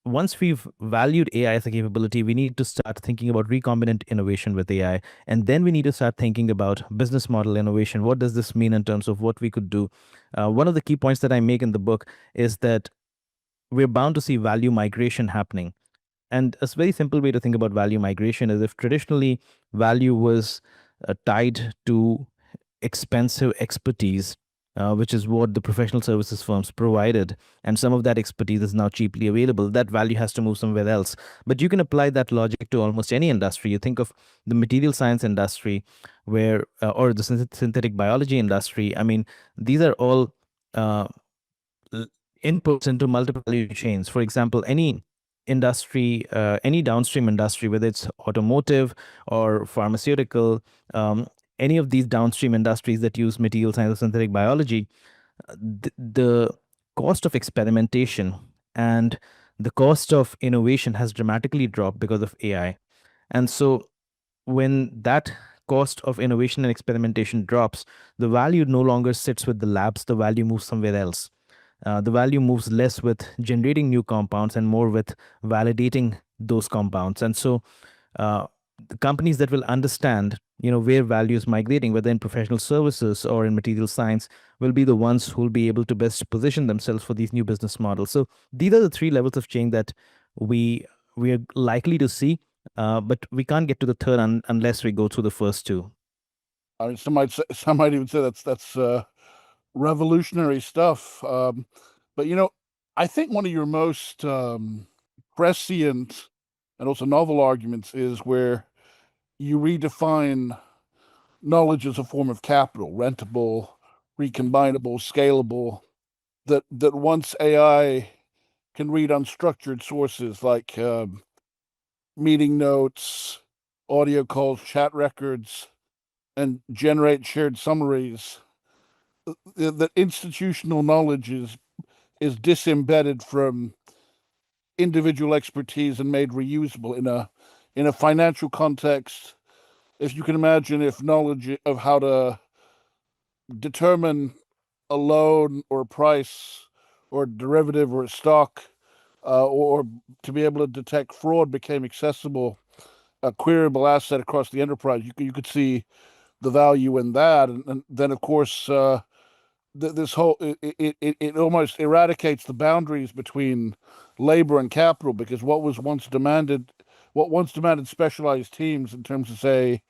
once we've valued AI as a capability, we need to start thinking about recombinant innovation with AI. And then we need to start thinking about business model innovation. What does this mean in terms of what we could do? One of the key points that I make in the book is that we're bound to see value migration happening. And a very simple way to think about value migration is, if traditionally value was tied to expensive expertise, which is what the professional services firms provided, and some of that expertise is now cheaply available, that value has to move somewhere else. But you can apply that logic to almost any industry. You think of the material science industry, where or the synthetic biology industry. I mean, these are all uh, inputs into multiple value chains. For example, any industry, any downstream industry, whether it's automotive or pharmaceutical, any of these downstream industries that use material science or synthetic biology, the cost of experimentation and the cost of innovation has dramatically dropped because of AI. And so when that cost of innovation and experimentation drops, the value no longer sits with the labs, the value moves somewhere else. The value moves less with generating new compounds and more with validating those compounds. And so the companies that will understand, where value is migrating, whether in professional services or in material science, will be the ones who will be able to best position themselves for these new business models. So these are the three levels of change that we are likely to see, but we can't get to the third unless we go through the first two. I mean, some might even say that's revolutionary stuff. But I think one of your most prescient and also novel arguments is where you redefine knowledge as a form of capital, rentable, recombinable, scalable. That once AI can read unstructured sources like meeting notes, audio calls, chat records, and generate shared summaries, that institutional knowledge is disembedded from individual expertise and made reusable in a financial context. If you can imagine, if knowledge of how to determine a loan or a price or a derivative or a stock, or to be able to detect fraud became accessible, a queryable asset across the enterprise, you could see the value in that. And then, of course, this whole it almost eradicates the boundaries between labor and capital, because what once demanded specialized teams in terms of, say,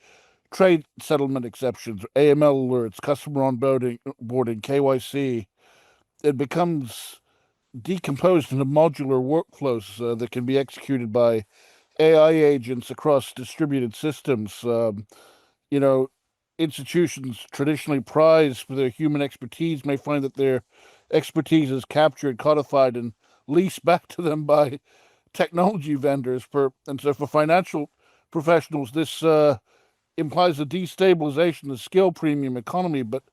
trade settlement exceptions, AML alerts, customer onboarding, KYC, it becomes decomposed into modular workflows that can be executed by AI agents across distributed systems. You know, institutions traditionally prized for their human expertise may find that their expertise is captured, codified, and leased back to them by technology vendors. And so for financial professionals, this implies a destabilization of the skill premium economy. But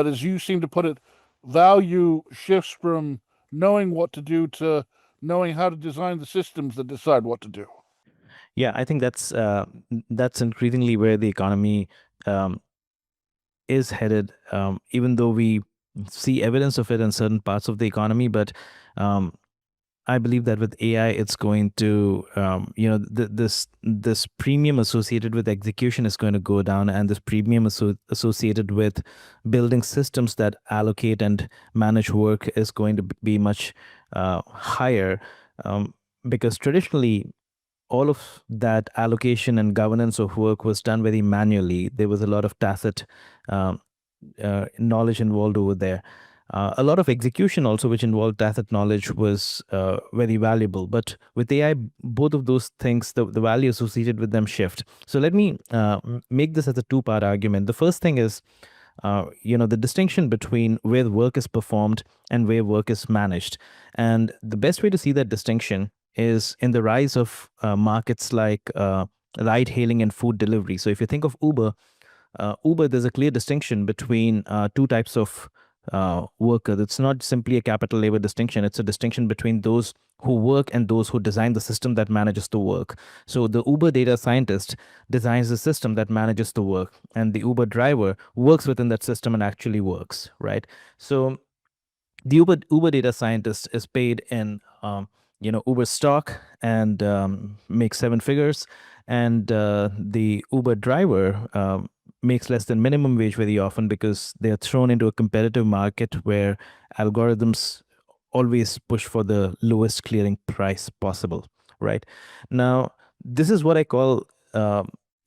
as you seem to put it, value shifts from knowing what to do to knowing how to design the systems that decide what to do. Yeah, I think that's increasingly where the economy is headed, even though we see evidence of it in certain parts of the economy. But I believe that with AI, it's going to, this premium associated with execution is going to go down, and this premium associated with building systems that allocate and manage work is going to be much higher, because traditionally, all of that allocation and governance of work was done very manually. There was a lot of tacit um, knowledge involved over there. A lot of execution also, which involved tacit knowledge, was very valuable. But with AI, both of those things, the value associated with them shift. So let me make this as a two-part argument. The first thing is, the distinction between where work is performed and where work is managed. And the best way to see that distinction is in the rise of markets like ride hailing and food delivery. So if you think of Uber, there's a clear distinction between two types of worker. It's not simply a capital labor distinction. It's a distinction between those who work and those who design the system that manages the work. So the Uber data scientist designs the system that manages the work, and the Uber driver works within that system and actually works, right? So the Uber data scientist is paid in Uber stock and makes seven figures, and the Uber driver makes less than minimum wage very often because they are thrown into a competitive market where algorithms always push for the lowest clearing price possible, right? Now, this is what I call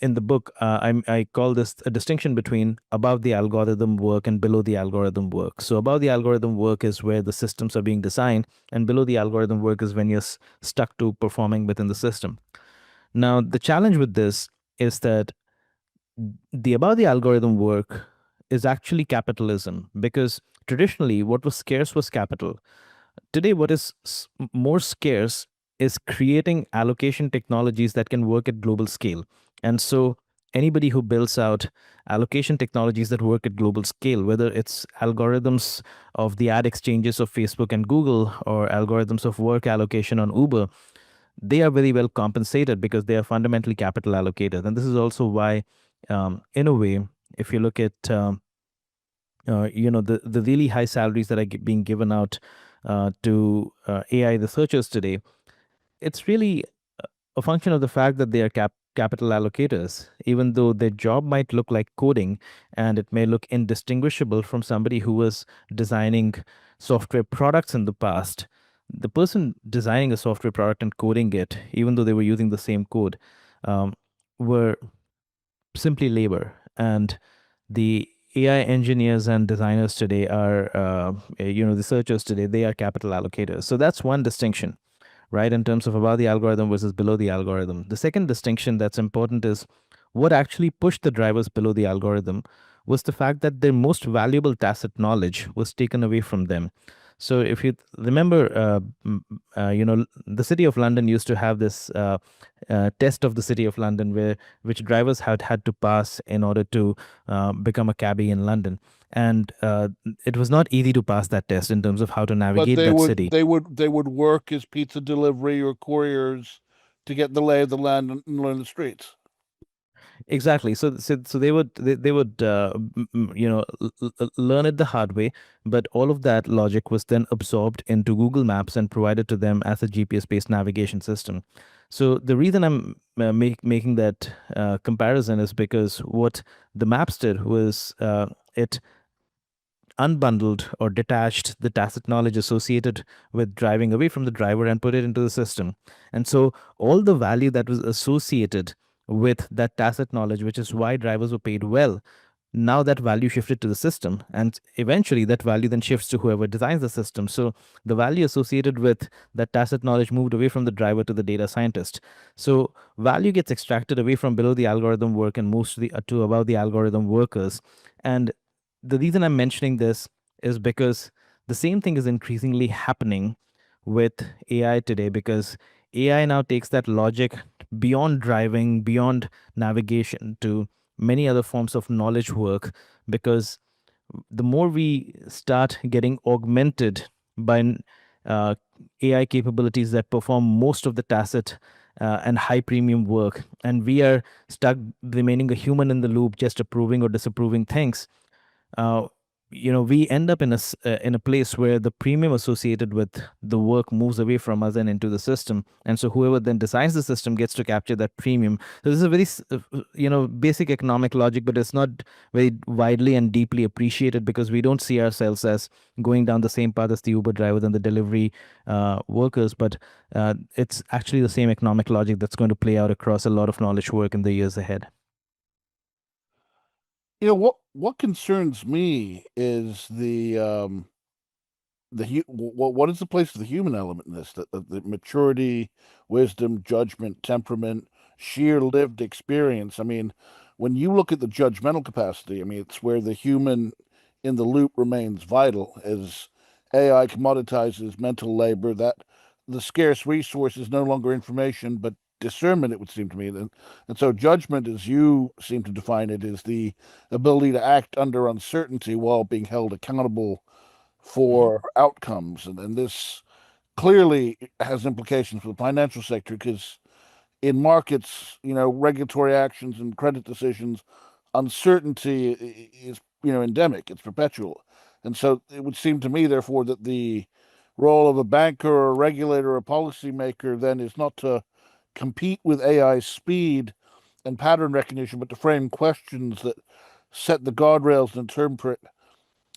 in the book, I call this a distinction between above the algorithm work and below the algorithm work. So above the algorithm work is where the systems are being designed, and below the algorithm work is when you're stuck to performing within the system. Now, the challenge with this is that the above the algorithm work is actually capitalism, because traditionally what was scarce was capital. Today, what is more scarce is creating allocation technologies that can work at global scale. And so, anybody who builds out allocation technologies that work at global scale, whether it's algorithms of the ad exchanges of Facebook and Google or algorithms of work allocation on Uber, they are very well compensated because they are fundamentally capital allocated. And this is also why, in a way, if you look at the really high salaries that are being given out to AI researchers today, it's really a function of the fact that they are capital allocators, even though their job might look like coding and it may look indistinguishable from somebody who was designing software products in the past. The person designing a software product and coding it, even though they were using the same code, were simply labor. And the AI engineers and designers today are, researchers today, they are capital allocators. So that's one distinction, right, in terms of above the algorithm versus below the algorithm. The second distinction that's important is what actually pushed the drivers below the algorithm was the fact that their most valuable tacit knowledge was taken away from them. So if you remember, the city of London used to have this test of the city of London, which drivers had to pass in order to become a cabbie in London, and it was not easy to pass that test in terms of how to But navigate that city. they would work as pizza delivery or couriers to get the lay of the land and learn the streets. Exactly. So they would learn it the hard way, but all of that logic was then absorbed into Google Maps and provided to them as a GPS-based navigation system. So the reason I'm making that comparison is because what the maps did was it unbundled or detached the tacit knowledge associated with driving away from the driver and put it into the system. And so all the value that was associated with that tacit knowledge, which is why drivers were paid well, now that value shifted to the system, and eventually that value then shifts to whoever designs the system. So the value associated with that tacit knowledge moved away from the driver to the data scientist. So value gets extracted away from below the algorithm work and moves to above the algorithm workers. And the reason I'm mentioning this is because the same thing is increasingly happening with AI today, because AI now takes that logic beyond driving, beyond navigation, to many other forms of knowledge work. Because the more we start getting augmented by uh, AI capabilities that perform most of the tacit and high premium work, and we are stuck remaining a human in the loop, just approving or disapproving things, uh, we end up in a place where the premium associated with the work moves away from us and into the system, and so whoever then designs the system gets to capture that premium. So this is a very basic economic logic, but it's not very widely and deeply appreciated because we don't see ourselves as going down the same path as the Uber drivers and the delivery workers, but it's actually the same economic logic that's going to play out across a lot of knowledge work in the years ahead. What concerns me is what is the place of the human element in this? The maturity, wisdom, judgment, temperament, sheer lived experience. I mean, when you look at the judgmental capacity, I mean, it's where the human in the loop remains vital. As AI commoditizes mental labor, that the scarce resource is no longer information, but discernment, it would seem to me. And so judgment, as you seem to define it, is the ability to act under uncertainty while being held accountable for outcomes. And this clearly has implications for the financial sector because in markets, regulatory actions and credit decisions, uncertainty is, endemic. It's perpetual. And so it would seem to me, therefore, that the role of a banker or a regulator or a policymaker then is not to compete with AI speed and pattern recognition, but to frame questions that set the guardrails and interpret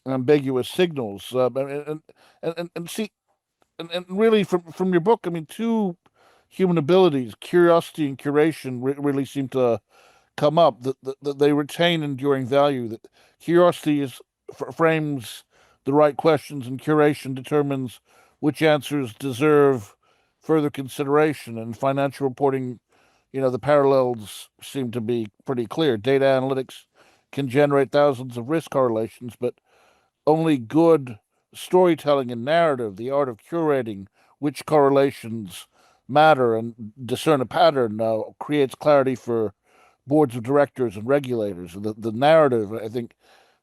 ambiguous signals. And see, and really from your book, I mean, two human abilities, curiosity and curation, really seem to come up. That they retain enduring value. That curiosity frames the right questions, and curation determines which answers deserve further consideration. And financial reporting, the parallels seem to be pretty clear. Data analytics can generate thousands of risk correlations, but only good storytelling and narrative, the art of curating which correlations matter and discern a pattern, creates clarity for boards of directors and regulators. The narrative, I think,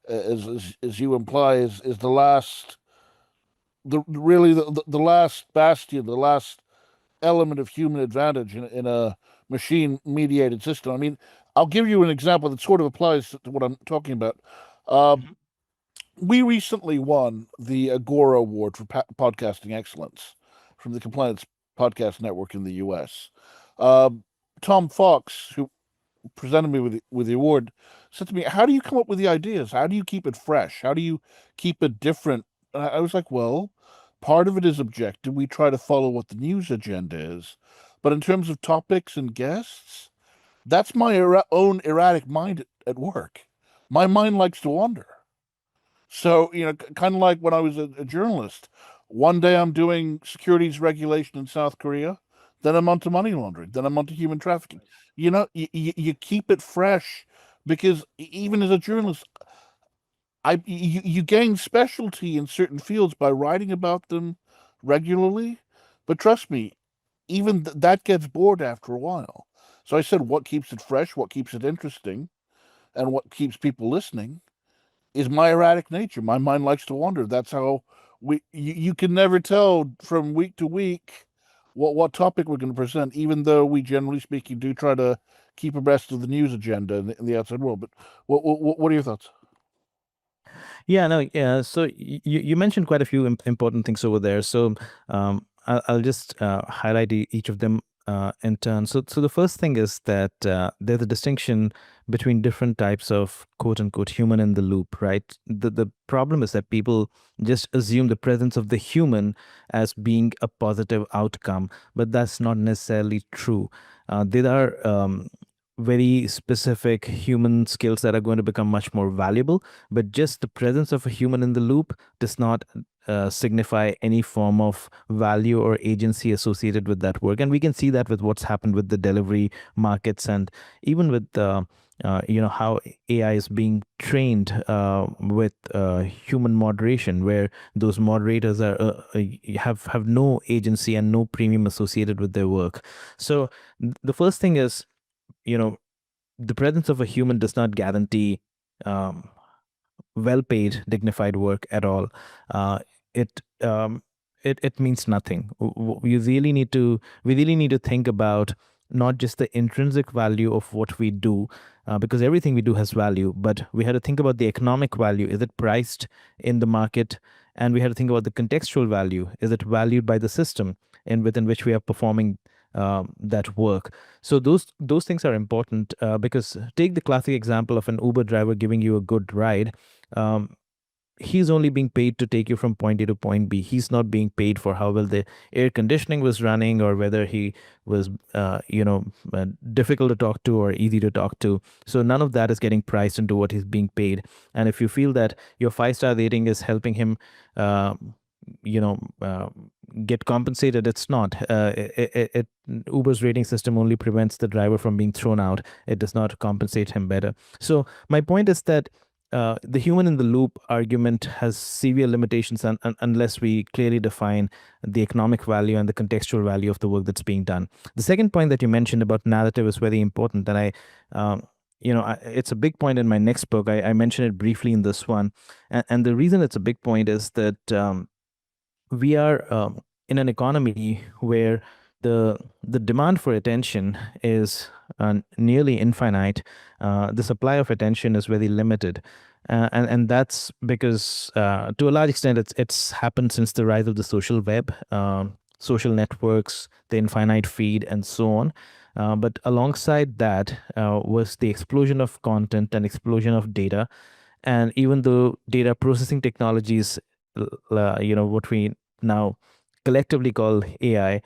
as you imply, is the last, the last bastion, the last element of human advantage in a machine mediated system. I mean, I'll give you an example that sort of applies to what I'm talking about. We recently won the Agora Award for podcasting excellence from the Compliance Podcast Network in the U.S. Tom Fox, who presented me with the award, said to me, "How do you come up with the ideas? How do you keep it fresh? How do you keep it different?" And I was like, "Well, part of it is objective. We try to follow what the news agenda is, but in terms of topics and guests, that's my own erratic mind at work. My mind likes to wander." So, kind of like when I was a journalist, one day I'm doing securities regulation in South Korea, then I'm onto money laundering, then I'm onto human trafficking. You keep it fresh because even as a journalist, you gain specialty in certain fields by writing about them regularly. But trust me, even that gets bored after a while. So I said, what keeps it fresh, what keeps it interesting, and what keeps people listening is my erratic nature. My mind likes to wander. That's how you can never tell from week to week what topic we're going to present, even though we generally speaking do try to keep abreast of the news agenda in the outside world. But what are your thoughts? Yeah, no, yeah. So you mentioned quite a few important things over there. So I'll just highlight each of them in turn. So the first thing is that there's a distinction between different types of quote unquote human in the loop, right? The problem is that people just assume the presence of the human as being a positive outcome, but that's not necessarily true. There are very specific human skills that are going to become much more valuable, but just the presence of a human in the loop does not signify any form of value or agency associated with that work. And we can see that with what's happened with the delivery markets, and even with how AI is being trained with human moderation, where those moderators are have no agency and no premium associated with their work. So the first thing is, the presence of a human does not guarantee um, well-paid, dignified work at all. It it means nothing. We really need to think about not just the intrinsic value of what we do, because everything we do has value, but we had to think about the economic value. Is it priced in the market? And we had to think about the contextual value. Is it valued by the system within which we are performing that work? So those things are important, because take the classic example of an Uber driver giving you a good ride. Um, he's only being paid to take you from point A to point B. He's not being paid for how well the air conditioning was running, or whether he was, difficult to talk to or easy to talk to. So none of that is getting priced into what he's being paid. And if you feel that your 5-star rating is helping him, uh, you know, uh, get compensated, it's not. Uber's rating system only prevents the driver from being thrown out. It does not compensate him better. So my point is that the human in the loop argument has severe limitations unless we clearly define the economic value and the contextual value of the work that's being done. The second point that you mentioned about narrative is very important, and it's a big point in my next book. I mentioned it briefly in this one, and the reason it's a big point is that we are in an economy where the demand for attention is nearly infinite. The supply of attention is very limited, and that's because to a large extent it's happened since the rise of the social web, social networks, the infinite feed, and so on. But alongside that was the explosion of content and explosion of data. And even though data processing technologies, what we now collectively call AI,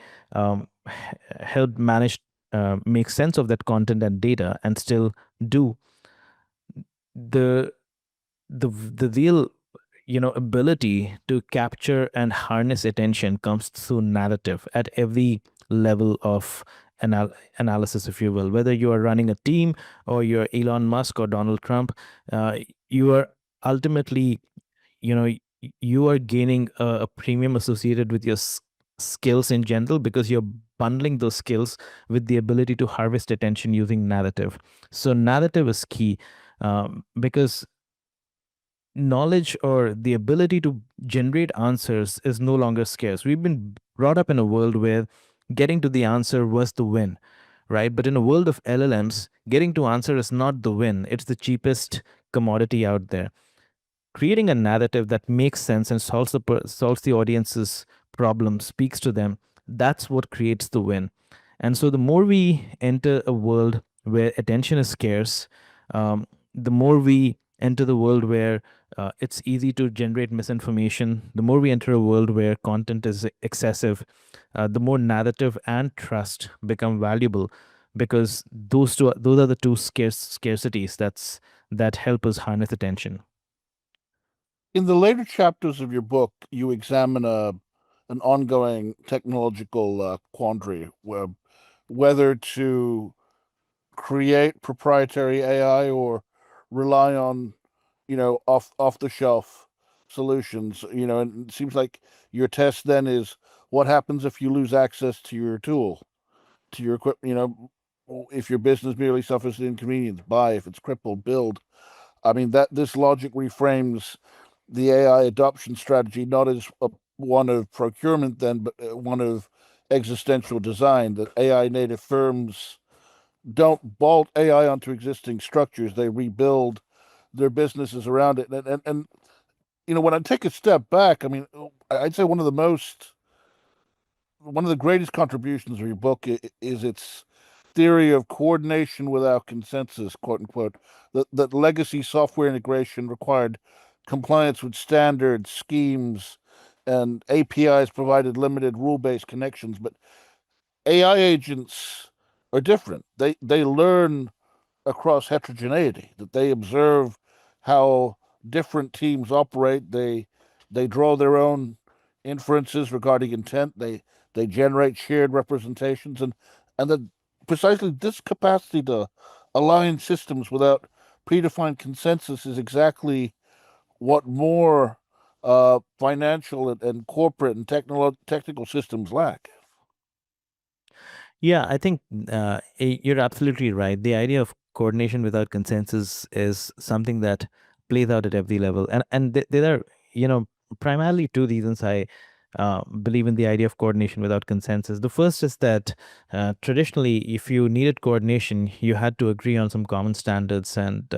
help manage, make sense of that content and data, and still do the the real ability to capture and harness attention comes through narrative at every level of analysis, if you will. Whether you are running a team or you're Elon Musk or Donald Trump, you are ultimately, you are gaining a premium associated with your skills in general, because you're bundling those skills with the ability to harvest attention using narrative. So narrative is key, because knowledge or the ability to generate answers is no longer scarce. We've been brought up in a world where getting to the answer was the win, right? But in a world of LLMs, getting to answer is not the win, it's the cheapest commodity out there. Creating a narrative that makes sense and solves the audience's problem, speaks to them, that's what creates the win. And so the more we enter a world where attention is scarce, the more we enter the world where it's easy to generate misinformation, the more we enter a world where content is excessive, the more narrative and trust become valuable, because those are the two scarcities that help us harness attention. In the later chapters of your book, you examine an ongoing technological quandary, whether to create proprietary AI or rely on, off the shelf solutions. And it seems like your test then is what happens if you lose access to your tool, to your equipment. If your business merely suffers the inconvenience, buy. If it's crippled, build. I mean, that this logic reframes the AI adoption strategy not as one of procurement, then, but one of existential design. That AI native firms don't bolt AI onto existing structures; they rebuild their businesses around it. And when I take a step back, I mean, I'd say one of the greatest contributions of your book is its theory of coordination without consensus, quote unquote. That legacy software integration required compliance with standards, schemes, and APIs provided limited rule-based connections. But AI agents are different. They learn across heterogeneity, that they observe how different teams operate. They draw their own inferences regarding intent. They generate shared representations, and that precisely this capacity to align systems without predefined consensus is exactly what more financial and corporate and technical systems lack. Yeah, I think you're absolutely right. The idea of coordination without consensus is something that plays out at every level, and there are, primarily two reasons I believe in the idea of coordination without consensus. The first is that traditionally, if you needed coordination, you had to agree on some common standards and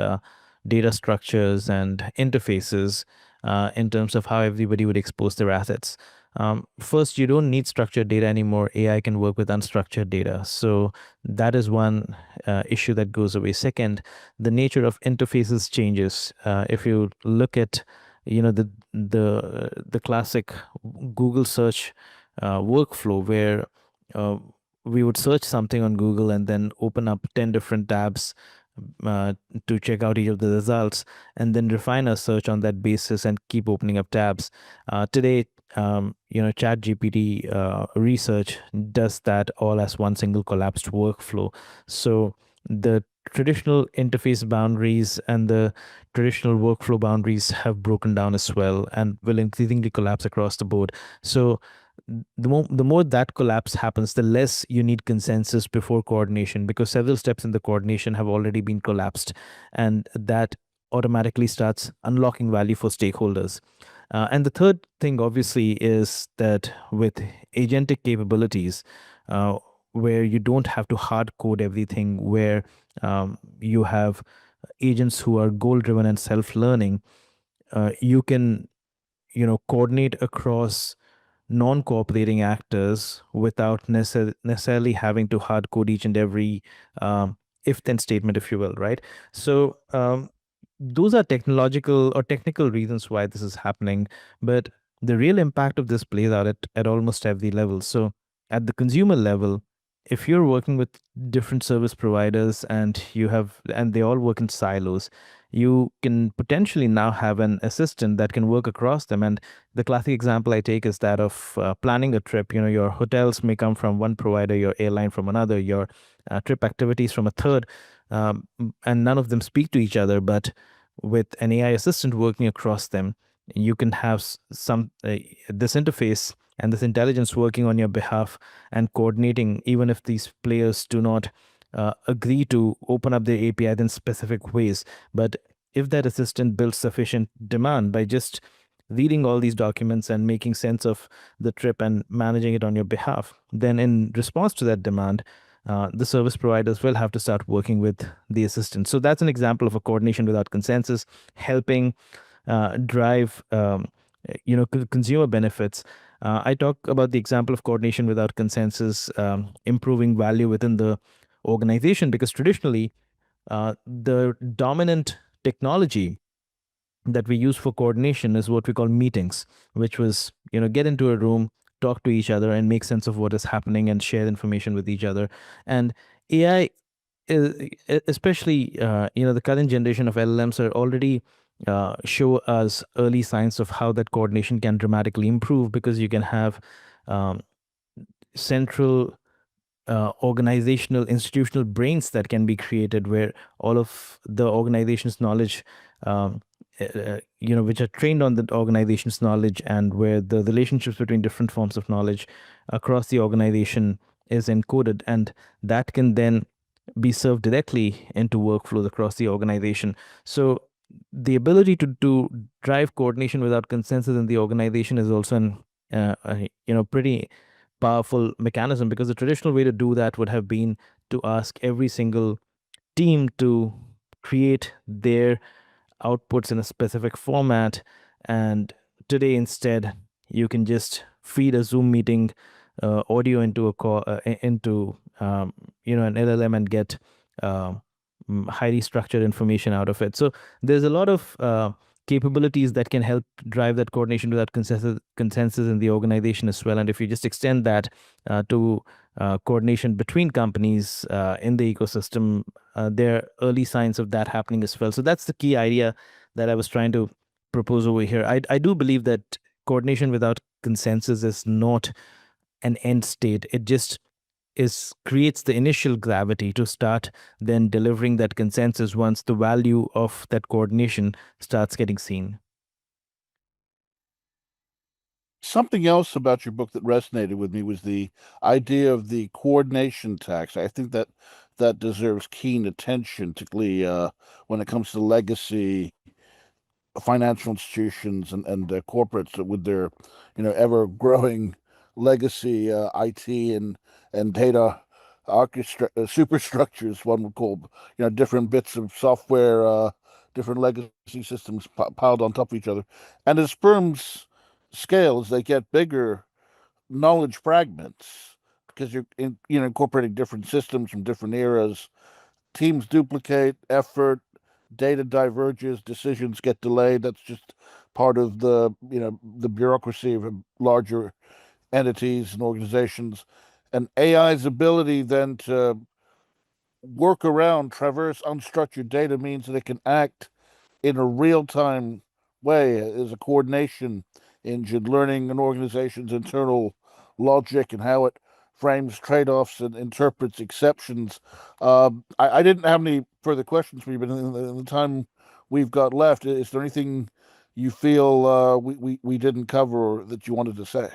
data structures and interfaces in terms of how everybody would expose their assets. First, you don't need structured data anymore. AI can work with unstructured data. So that is one issue that goes away. Second, the nature of interfaces changes. If you look at, the classic Google search workflow, where we would search something on Google and then open up 10 different tabs uh, to check out each of the results, and then refine our search on that basis and keep opening up tabs. Today, Chat GPT research does that all as one single collapsed workflow. So the traditional interface boundaries and the traditional workflow boundaries have broken down as well and will increasingly collapse across the board. So the more that collapse happens, the less you need consensus before coordination, because several steps in the coordination have already been collapsed, and that automatically starts unlocking value for stakeholders. And the third thing, obviously, is that with agentic capabilities, where you don't have to hard code everything, where you have agents who are goal driven and self learning, you can coordinate across non-cooperating actors without necessarily having to hard code each and every if then statement, if you will, right? So those are technological or technical reasons why this is happening, but the real impact of this plays out at almost every level. So at the consumer level, if you're working with different service providers and they all work in silos, you can potentially now have an assistant that can work across them. And the classic example I take is that of planning a trip. Your hotels may come from one provider, your airline from another, your trip activities from a third, and none of them speak to each other. But with an AI assistant working across them, you can have some this interface and this intelligence working on your behalf and coordinating, even if these players do not agree to open up their API in specific ways. But if that assistant builds sufficient demand by just reading all these documents and making sense of the trip and managing it on your behalf, then in response to that demand, the service providers will have to start working with the assistant. So that's an example of a coordination without consensus, helping drive consumer benefits. I talk about the example of coordination without consensus, improving value within the organization, because traditionally the dominant technology that we use for coordination is what we call meetings, which was, get into a room, talk to each other, and make sense of what is happening and share information with each other. And AI, especially, the current generation of LLMs are already show us early signs of how that coordination can dramatically improve, because you can have um, central organizational institutional brains that can be created, where all of the organization's knowledge which are trained on the organization's knowledge, and where the relationships between different forms of knowledge across the organization is encoded, and that can then be served directly into workflows across the organization. So the ability to drive coordination without consensus in the organization is also pretty powerful mechanism, because the traditional way to do that would have been to ask every single team to create their outputs in a specific format. And today, instead, you can just feed a Zoom meeting audio into a call into an LLM and get highly structured information out of it. So there's a lot of capabilities that can help drive that coordination without consensus in the organization as well. And if you just extend that to coordination between companies in the ecosystem, there are early signs of that happening as well. So that's the key idea that I was trying to propose over here. I do believe that coordination without consensus is not an end state. It just creates the initial gravity to start then delivering that consensus once the value of that coordination starts getting seen. Something else about your book that resonated with me was the idea of the coordination tax. I think that deserves keen attention, particularly when it comes to legacy financial institutions and corporates with their ever growing legacy IT and data superstructures, one would call different bits of software, different legacy systems piled on top of each other. And as firms scale, as they get bigger, knowledge fragments, because you're incorporating different systems from different eras. Teams duplicate effort, data diverges, decisions get delayed. That's just part of the bureaucracy of larger entities and organizations. And AI's ability then to work around, traverse unstructured data means that it can act in a real-time way as a coordination engine, learning an organization's internal logic and how it frames trade-offs and interprets exceptions. I didn't have any further questions for you, but in the time we've got left, is there anything you feel we didn't cover or that you wanted to say?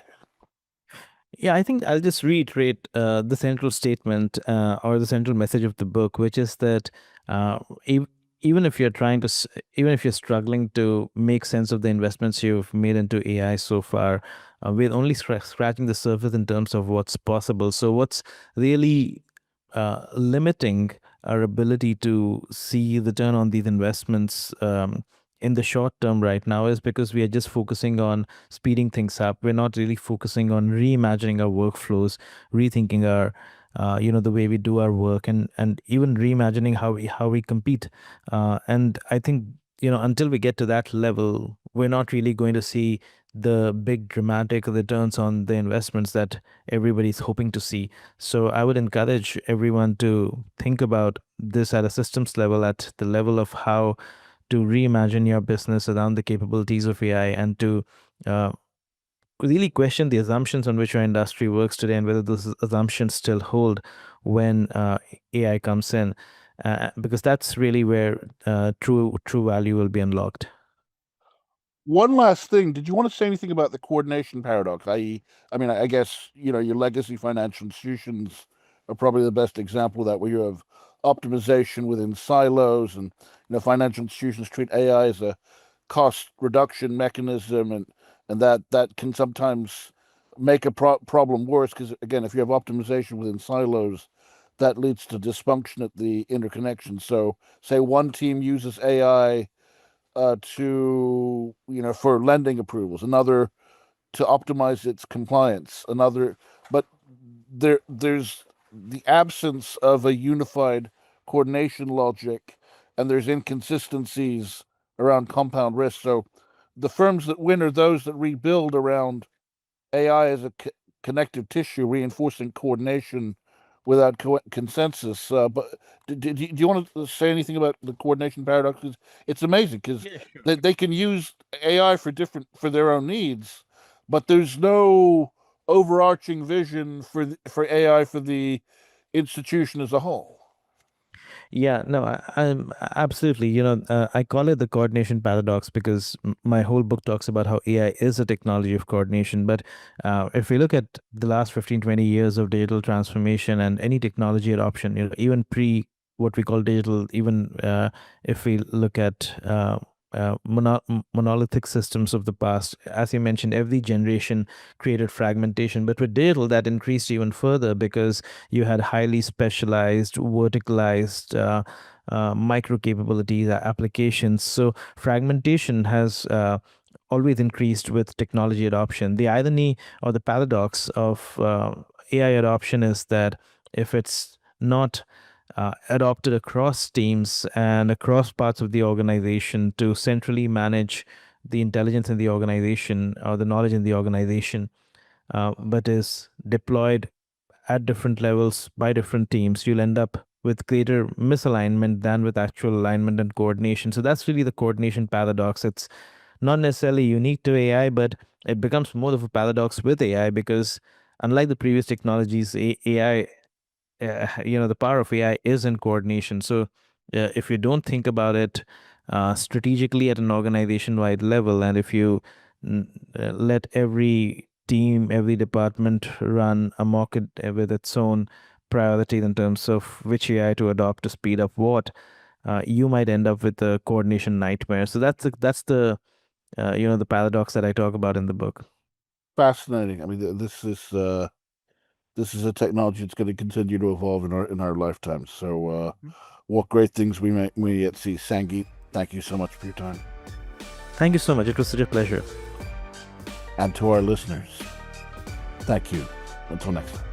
Yeah, I think I'll just reiterate the central statement or the central message of the book, which is that uh, ev- even if you're trying to, even if you're struggling to make sense of the investments you've made into AI so far, we're only scratching the surface in terms of what's possible. So, what's really limiting our ability to see the return on these investments in the short term right now is because we are just focusing on speeding things up. We're not really focusing on reimagining our workflows, rethinking our the way we do our work, and even reimagining how we compete. And I think until we get to that level, we're not really going to see the big dramatic returns on the investments that everybody's hoping to see. So I would encourage everyone to think about this at a systems level, at the level of how to reimagine your business around the capabilities of AI, and to uh, really question the assumptions on which our industry works today, and whether those assumptions still hold when AI comes in, because that's really where true value will be unlocked. One last thing, did you want to say anything about the coordination paradox? I guess your legacy financial institutions are probably the best example of that, where you have optimization within silos, and financial institutions treat AI as a cost reduction mechanism, and that can sometimes make a problem worse, because again, if you have optimization within silos, that leads to dysfunction at the interconnection. So say one team uses AI to for lending approvals, another to optimize its compliance, another, but there's the absence of a unified coordination logic, and there's inconsistencies around compound risk. So the firms that win are those that rebuild around AI as a connective tissue, reinforcing coordination without consensus. But do you want to say anything about the coordination paradox? 'Cause it's amazing, because Yeah, sure. they can use AI for their own needs, but there's no overarching vision for AI for the institution as a whole. Yeah, no, I'm absolutely. I call it the coordination paradox because my whole book talks about how AI is a technology of coordination. But if we look at the last 15, 20 years of digital transformation and any technology adoption, even pre what we call digital, even if we look at monolithic systems of the past, as you mentioned, every generation created fragmentation. But with digital, that increased even further because you had highly specialized, verticalized, micro capabilities, applications. So fragmentation has always increased with technology adoption. The irony or the paradox of AI adoption is that if it's not adopted across teams and across parts of the organization to centrally manage the intelligence in the organization or the knowledge in the organization, but is deployed at different levels by different teams, you'll end up with greater misalignment than with actual alignment and coordination. So that's really the coordination paradox. It's not necessarily unique to AI, but it becomes more of a paradox with AI because, unlike the previous technologies, AI, the power of AI is in coordination. So if you don't think about it strategically at an organization-wide level, and if you let every team, every department run amok with its own priorities in terms of which AI to adopt to speed up what, you might end up with a coordination nightmare. So that's the the paradox that I talk about in the book. Fascinating. I mean, this is a technology that's going to continue to evolve in our lifetimes. So, what great things we yet see. Sangeet, thank you so much for your time. Thank you so much. It was such a pleasure. And to our listeners, thank you. Until next time.